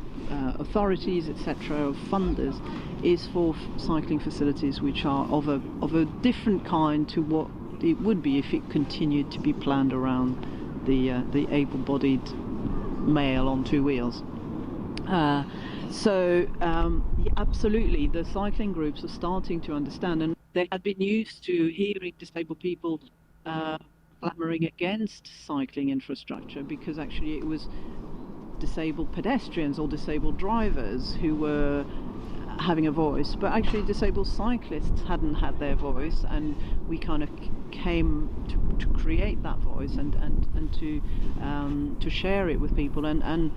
authorities, etc., of funders, is for cycling facilities which are of a different kind to what it would be if it continued to be planned around the able-bodied male on two wheels. Absolutely, the cycling groups are starting to understand, and they had been used to hearing disabled people clamoring against cycling infrastructure, because actually it was disabled pedestrians or disabled drivers who were having a voice, but actually disabled cyclists hadn't had their voice, and we kind of came to create that voice and to share it with people, and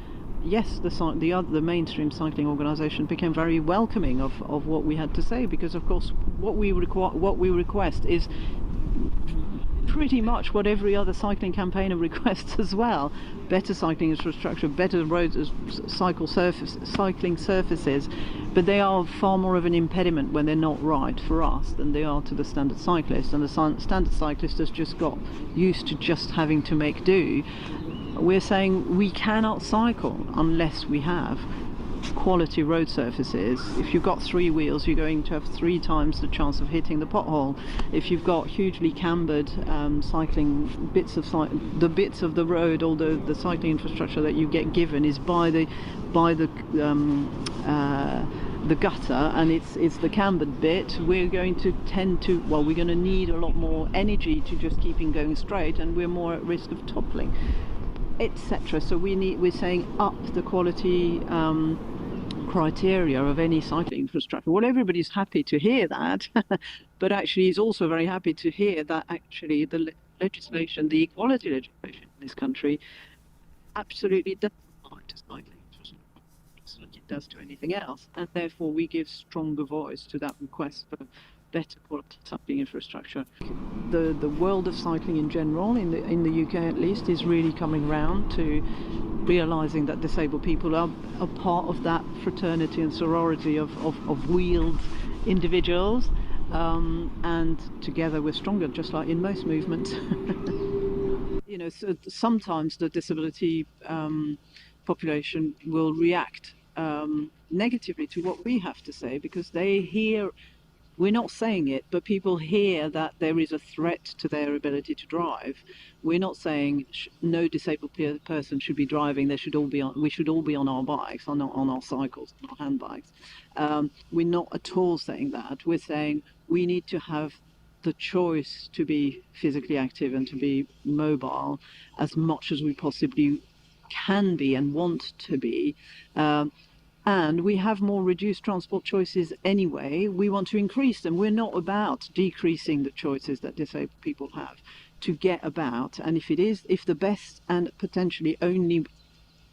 yes, the mainstream cycling organisation became very welcoming of what we had to say, because of course what we request is pretty much what every other cycling campaigner requests as well: better cycling infrastructure, better roads, cycling surfaces, but they are far more of an impediment when they're not right for us than they are to the standard cyclist, and the standard cyclist has just got used to just having to make do. We're saying we cannot cycle unless we have quality road surfaces. If you've got three wheels, you're going to have 3 times the chance of hitting the pothole. If you've got hugely cambered cycling bits of the road, or the cycling infrastructure that you get given is by the gutter, and it's the cambered bit, we're going to need a lot more energy to just keeping going straight, and we're more at risk of toppling, etc. So we're saying up the quality criteria of any cycling infrastructure. Well, everybody's happy to hear that, but actually is also very happy to hear that actually the legislation, the equality legislation in this country, absolutely doesn't apply to cycling infrastructure like it does to anything else, and therefore we give stronger voice to that request for better quality cycling infrastructure. The world of cycling in general, in the UK at least, is really coming round to realising that disabled people are part of that fraternity and sorority of wheeled individuals, and together we're stronger, just like in most movements. So sometimes the disability population will react negatively to what we have to say, because they hear, we're not saying it, but people hear that there is a threat to their ability to drive. We're not saying no disabled person should be driving. We should all be on our bikes, on our cycles, on our handbikes. We're not at all saying that. We're saying we need to have the choice to be physically active and to be mobile as much as we possibly can be and want to be. And we have more reduced transport choices anyway. We want to increase them. We're not about decreasing the choices that disabled people have to get about. And if the best and potentially only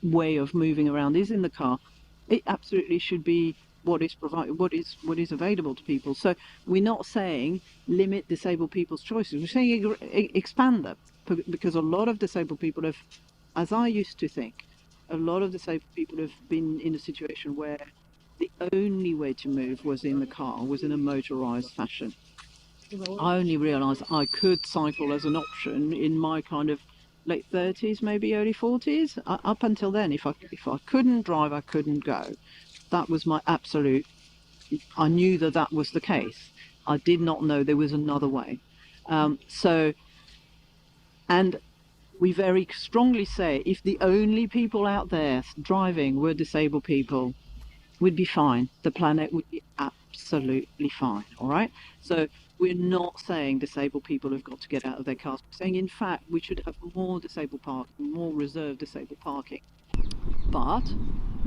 way of moving around is in the car, it absolutely should be what is provided, what is available to people. So we're not saying limit disabled people's choices. We're saying expand them, because a lot of disabled people have, as I used to think, a lot of disabled people have been in a situation where the only way to move was in the car, was in a motorised fashion. I only realised I could cycle as an option in my kind of late 30s, maybe early 40s. Up until then, if I couldn't drive, I couldn't go. That was my absolute, I knew that was the case. I did not know there was another way. And we very strongly say, if the only people out there driving were disabled people, we'd be fine. The planet would be absolutely fine. All right. So we're not saying disabled people have got to get out of their cars. We're saying, in fact, we should have more disabled parking, more reserved disabled parking. But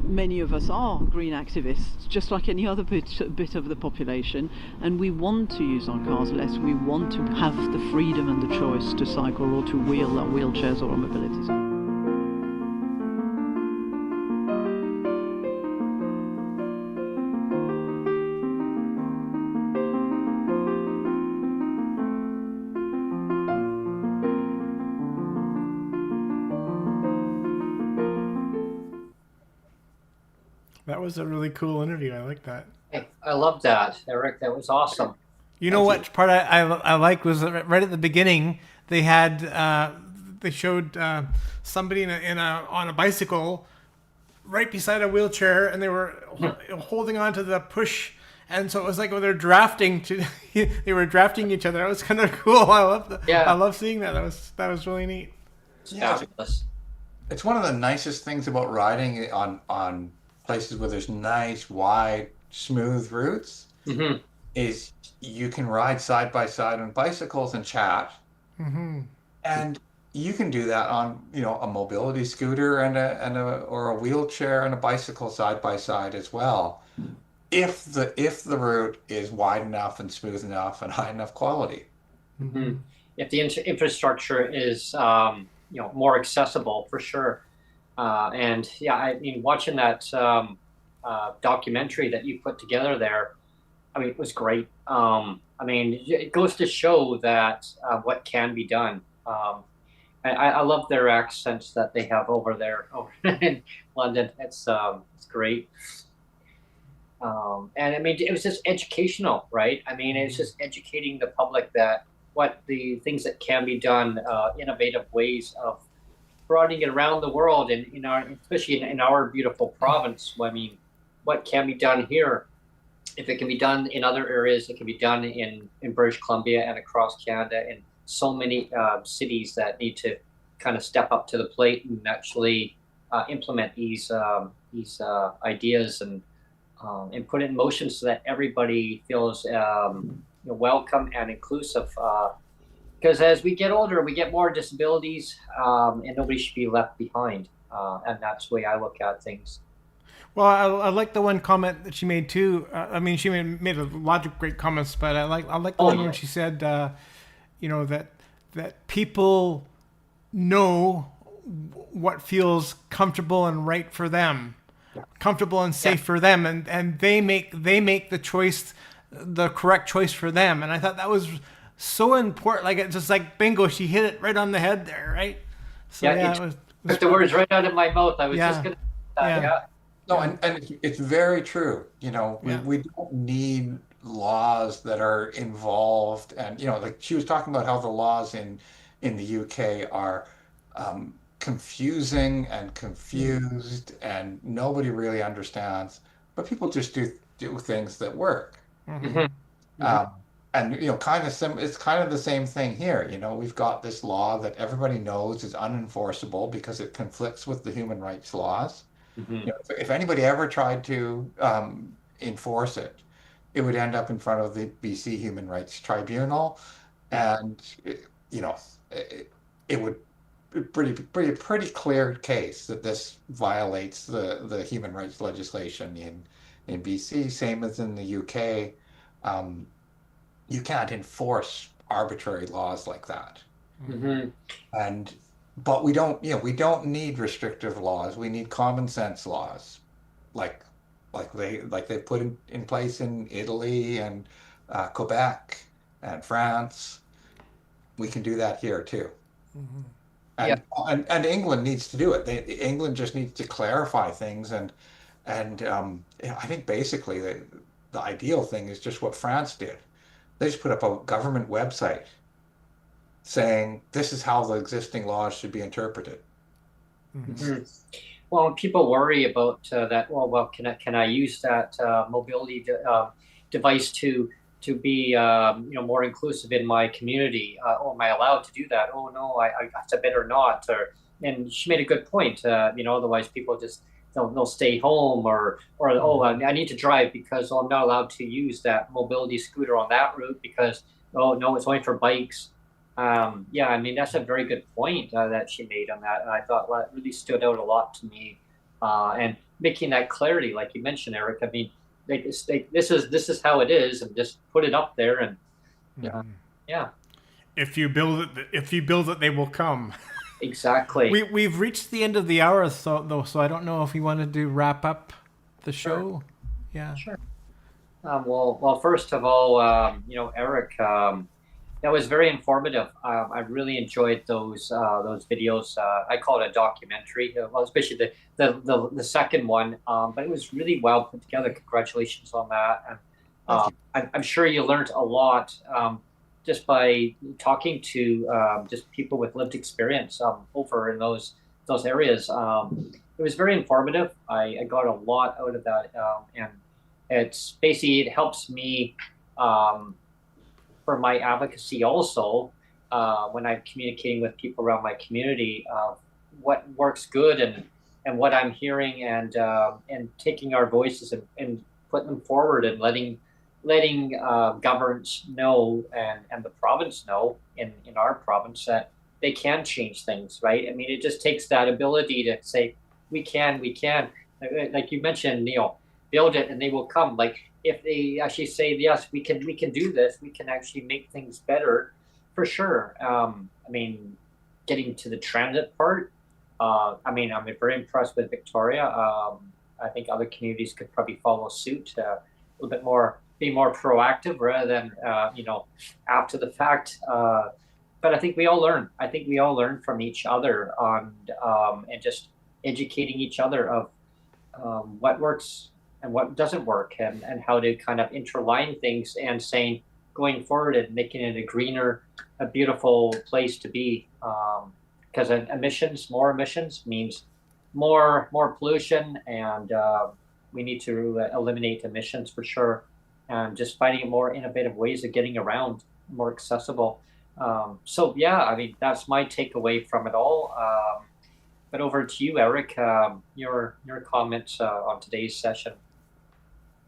many of us are green activists, just like any other bit of the population, and we want to use our cars less. We want to have the freedom and the choice to cycle or to wheel our wheelchairs or our mobilities. That was a really cool interview. I like that. I love that, Eric. That was awesome. You know what part I like was right at the beginning. They had they showed somebody on a bicycle right beside a wheelchair, and they were holding on to the push, and so it was like they're drafting they were drafting each other. It was kind of cool. I love seeing that. That was really neat. Yeah, it's one of the nicest things about riding on places where there's nice, wide, smooth routes. Mm-hmm. Is you can ride side by side on bicycles and chat, and you can do that on a mobility scooter or a wheelchair and a bicycle side by side as well, if the route is wide enough and smooth enough and high enough quality. Mm-hmm. If the infrastructure is more accessible, for sure. And yeah, I mean, watching that documentary that you put together there, I mean, it was great. I mean, it goes to show that what can be done. I love their accents that they have over there in London. It's great. And I mean, it was just educational, right? I mean, it's just educating the public that what the things that can be done, innovative ways of broadening it around the world, and especially in our beautiful province. I mean, what can be done here? If it can be done in other areas, it can be done in British Columbia and across Canada, and so many cities that need to kind of step up to the plate and actually implement these ideas and put it in motion so that everybody feels welcome and inclusive. Because as we get older, we get more disabilities, and nobody should be left behind. And that's the way I look at things. Well, I like the one comment that she made too. I mean, she made a lot of great comments, but I like the one where she said, that people know what feels comfortable and right for them, comfortable and safe for them, and they make the choice, the correct choice for them. And I thought that was so important. Like, it's just like bingo, she hit it right on the head there, right? So it took the words right out of my mouth. I was just gonna No, and it's very true. We don't need laws that are involved, and like she was talking about how the laws in the UK are confusing and confused, and nobody really understands. But people just do things that work. And it's kind of the same thing here. We've got this law that everybody knows is unenforceable because it conflicts with the human rights laws. If anybody ever tried to enforce it, it would end up in front of the BC Human Rights Tribunal, and it would be pretty clear case that this violates the human rights legislation in BC, same as in the UK. You can't enforce arbitrary laws like that. But we don't need restrictive laws. We need common sense laws, like they put in place in Italy and Quebec and France. We can do that here too. And England needs to do it. England just needs to clarify things, and I think basically the ideal thing is just what France did. They just put up a government website saying this is how the existing laws should be interpreted. Well, people worry about that. Well, can I use that mobility device to be more inclusive in my community? Am I allowed to do that? Oh no, I have to bid or not. And she made a good point. Otherwise people just they'll stay home, or oh, I need to drive because I'm not allowed to use that mobility scooter on that route because oh no, it's only for bikes. Yeah, I mean that's a very good point that she made on that, and I thought that really stood out a lot to me. And making that clarity, like you mentioned, Eric. I mean, this is how it is, and just put it up there, and yeah. If you build it, they will come. Exactly. We've reached the end of the hour, so I don't know if you wanted to wrap up the show. Sure. Yeah. Sure. Well, first of all, Eric, that was very informative. I really enjoyed those videos. I call it a documentary, well, especially the second one. But it was really well put together. Congratulations on that. And I'm sure you learned a lot just by talking to just people with lived experience over in those areas. It was very informative. I got a lot out of that, and it's basically it helps me for my advocacy also when I'm communicating with people around my community, what works good and what I'm hearing, and taking our voices and putting them forward, and letting governments know, and the province know in our province that they can change things, right? I mean, it just takes that ability to say we can, like you mentioned, Neil, build it and they will come. Like if they actually say yes, we can do this, we can actually make things better for sure. I mean, getting to the transit part, I mean, I'm very impressed with Victoria. I think other communities could probably follow suit, a little bit more, be more proactive rather than after the fact. But I think we all learn. I think we all learn from each other and just educating each other of what works and what doesn't work, and how to kind of interline things, and saying going forward and making it a greener, a beautiful place to be. Because more emissions means more pollution, and we need to eliminate emissions for sure, and just finding more innovative ways of getting around, more accessible. So yeah, I mean that's my takeaway from it all. But over to you, Eric. Your comments on today's session.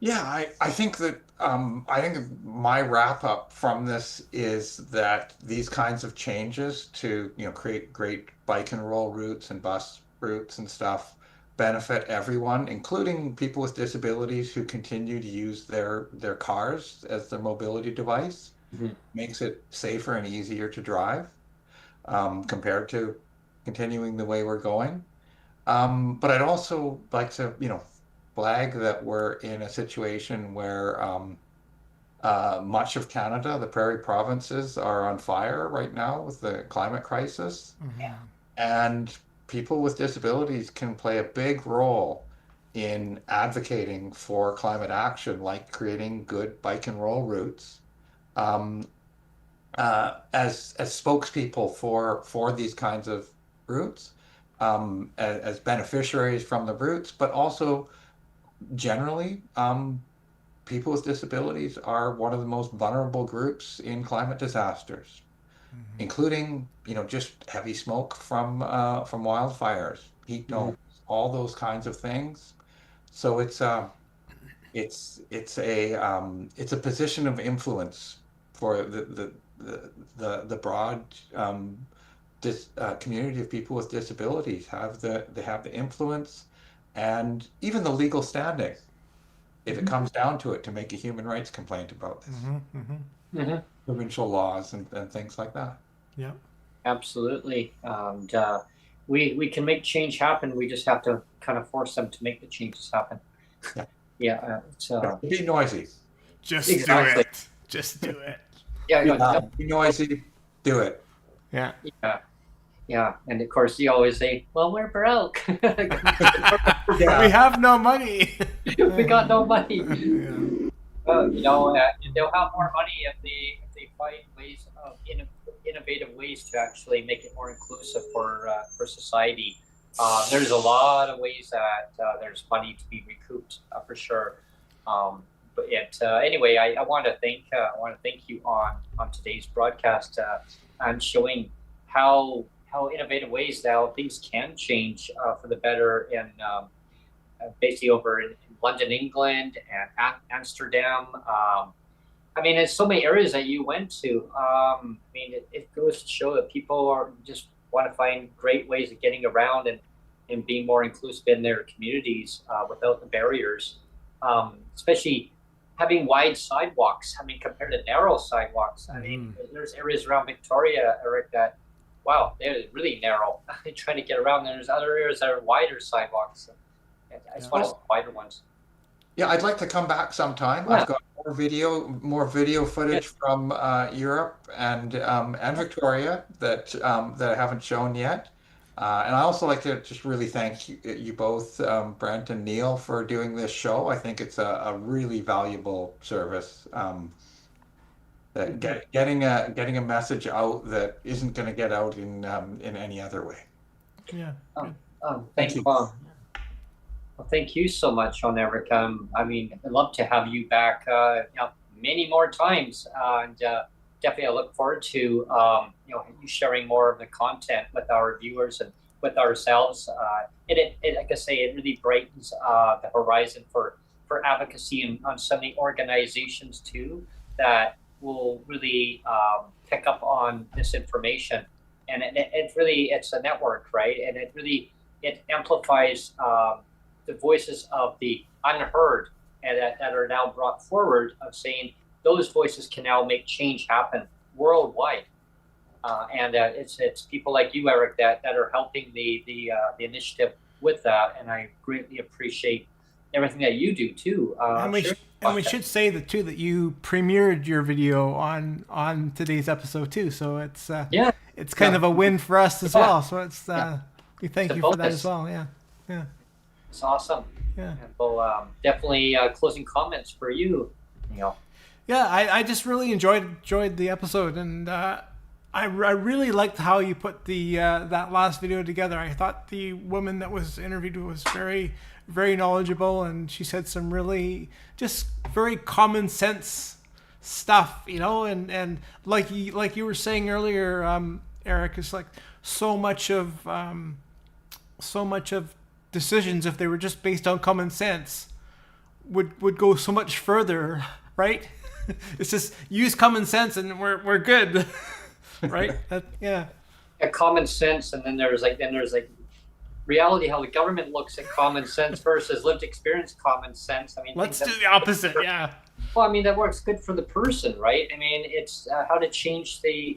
Yeah, I think that I think my wrap up from this is that these kinds of changes to create great bike and roll routes and bus routes and stuff benefit everyone, including people with disabilities who continue to use their cars as their mobility device. Mm-hmm. Makes it safer and easier to drive compared to continuing the way we're going. But I'd also like to flag that we're in a situation where much of Canada, the prairie provinces, are on fire right now with the climate crisis. Mm-hmm. And people with disabilities can play a big role in advocating for climate action, like creating good bike and roll routes as spokespeople for these kinds of routes, as beneficiaries from the routes, but also generally, people with disabilities are one of the most vulnerable groups in climate disasters, including just heavy smoke from wildfires, heat domes, all those kinds of things. So it's a position of influence for the broad community of people with disabilities. They have the influence and even the legal standing, if it comes down to it, to make a human rights complaint about this. Provincial laws and things like that. Yeah, absolutely. And we can make change happen. We just have to kind of force them to make the changes happen. Yeah. Be noisy. Just exactly. do it. Just do it. Be noisy. Do it. Yeah. Yeah, and of course you always say, "Well, we're broke. We have no money. We got no money." Yeah. They'll have more money if they find ways of innovative ways to actually make it more inclusive for society. There's a lot of ways that there's money to be recouped for sure. Anyway, I want to thank you on today's broadcast and showing how innovative ways now things can change for the better basically over in London, England, and Amsterdam. I mean, there's so many areas that you went to. I mean, it goes to show that people are just want to find great ways of getting around and being more inclusive in their communities without the barriers, especially having wide sidewalks. I mean, compared to narrow sidewalks. I mean, there's areas around Victoria, Eric, that, wow, they're really narrow. Trying to get around. There's other areas that are wider sidewalks. I just want to see wider ones. Yeah, I'd like to come back sometime. Yeah. I've got more video footage from Europe and Victoria that I haven't shown yet. And I also like to just really thank you both, Brent and Neil, for doing this show. I think it's a really valuable service. That getting a message out that isn't going to get out in any other way. Yeah. Thank you. Well, thank you so much, Eric. I mean, I'd love to have you back, many more times, and definitely I look forward to you sharing more of the content with our viewers and with ourselves. It like I say, it really brightens the horizon for advocacy and on so many organizations too that will really pick up on this information, and it's a network, right? And it amplifies the voices of the unheard and that are now brought forward, of saying those voices can now make change happen worldwide. And it's people like you, Eric, that are helping the initiative with that, and I greatly appreciate everything that you do too. And we should say that you premiered your video on today's episode too, so it's it's kind of a win for us as well. So it's we thank you for that as well. Yeah. It's awesome. Yeah. And we'll definitely closing comments for you. Yeah, I just really enjoyed the episode, and I really liked how you put the that last video together. I thought the woman that was interviewed was very, very knowledgeable, and she said some really just very common sense stuff, and like you were saying earlier, Eric, it's like so much of decisions, if they were just based on common sense, would go so much further, right? It's just use common sense and we're good. Right? Yeah, common sense, and then there's reality, how the government looks at common sense versus lived experience common sense. I mean, let's do the opposite. Yeah. Well, I mean, that works good for the person, right? I mean, it's how to change the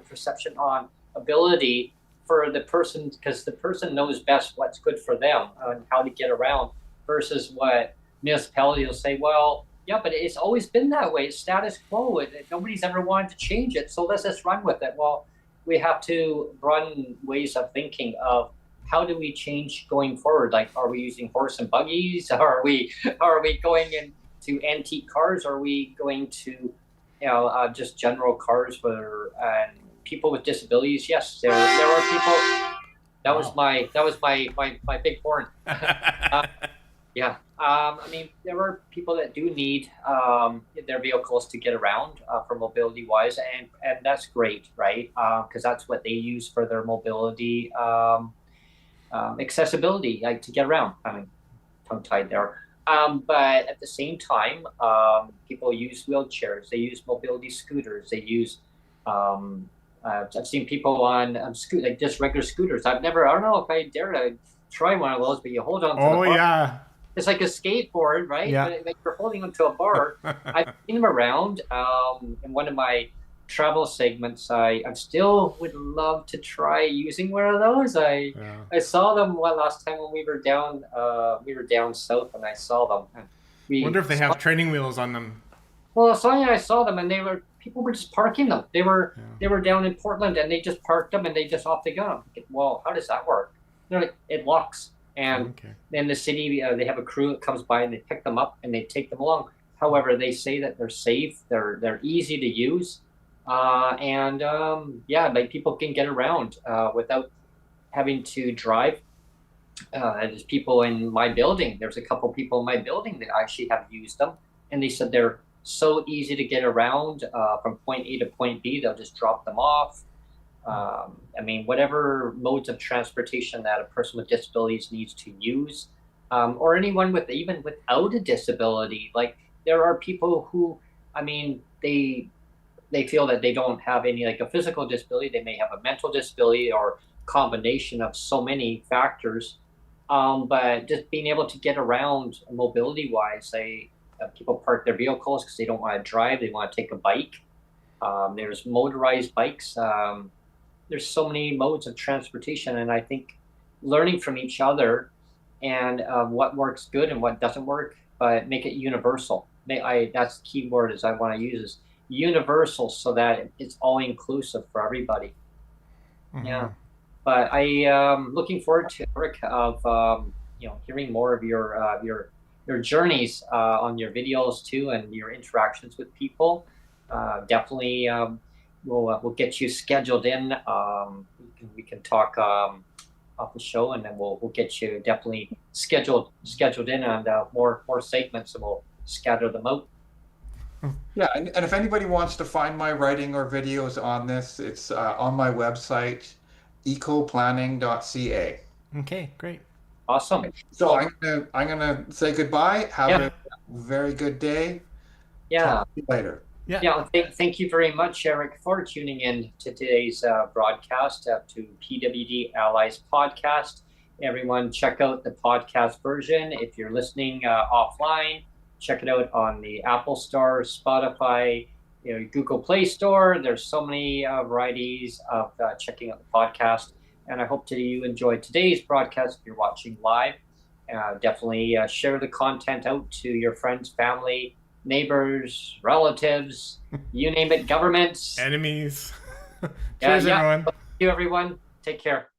perception on ability for the person, because the person knows best what's good for them and how to get around, versus what municipality will say, well, yeah, but it's always been that way. It's status quo. Nobody's ever wanted to change it, so let's just run with it. Well, we have to run ways of thinking of how do we change going forward? Like, are we using horse and buggies? Are we going into antique cars? Are we going to, just general cars for people with disabilities? Yes, there are people. That was my big horn. Yeah. I mean, there are people that do need their vehicles to get around for mobility wise, and that's great, right? Because that's what they use for their mobility accessibility, like to get around. I mean, tongue tied there. But at the same time, people use wheelchairs. They use mobility scooters. They use. I've seen people on like just regular scooters. I don't know if I dare to try one of those, but you hold on to the bar. Yeah. It's like a skateboard, right? Yeah. But you're holding onto a bar. I've seen them around in one of my travel segments. I still would love to try using one of those. I saw them last time when we were down south, and I saw them. I wonder if they have training wheels on them. Well, I saw them, and people were just parking them. They were down in Portland, and they just parked them, and they just off they go. Well, how does that work? They're like, it locks. And in the city, they have a crew that comes by and they pick them up and they take them along. However, they say that they're safe, they're easy to use, and like people can get around without having to drive. There's people in my building. There's a couple people in my building that actually have used them, and they said they're so easy to get around from point A to point B. They'll just drop them off. I mean, whatever modes of transportation that a person with disabilities needs to use, or anyone with even without a disability. Like there are people who, I mean, they feel that they don't have any like a physical disability. They may have a mental disability or combination of so many factors. But just being able to get around mobility wise, people park their vehicles because they don't want to drive. They want to take a bike. There's motorized bikes. There's so many modes of transportation, and I think learning from each other and what works good and what doesn't work, but make it universal. That's the key word is I want to use is universal so that it's all inclusive for everybody. Yeah, but I looking forward to Eric of hearing more of your journeys on your videos too and your interactions with people. Definitely, we'll get you scheduled in. We can talk off the show, and then we'll get you definitely scheduled in on more segments, and we'll scatter them out. Yeah, and if anybody wants to find my writing or videos on this, it's on my website, ecoplanning.ca. Okay, great. Awesome. So I'm gonna say goodbye. Have a very good day. Yeah. Talk to you later. Yeah. Thank you very much, Eric, for tuning in to today's broadcast to PWD Allies podcast. Everyone, check out the podcast version. If you're listening offline, check it out on the Apple Store, Spotify, Google Play Store. There's so many varieties of checking out the podcast. And I hope you enjoyed today's broadcast if you're watching live. Definitely share the content out to your friends, family, neighbors, relatives, you name it, governments. Enemies. Cheers, everyone. Thank you, everyone. Take care.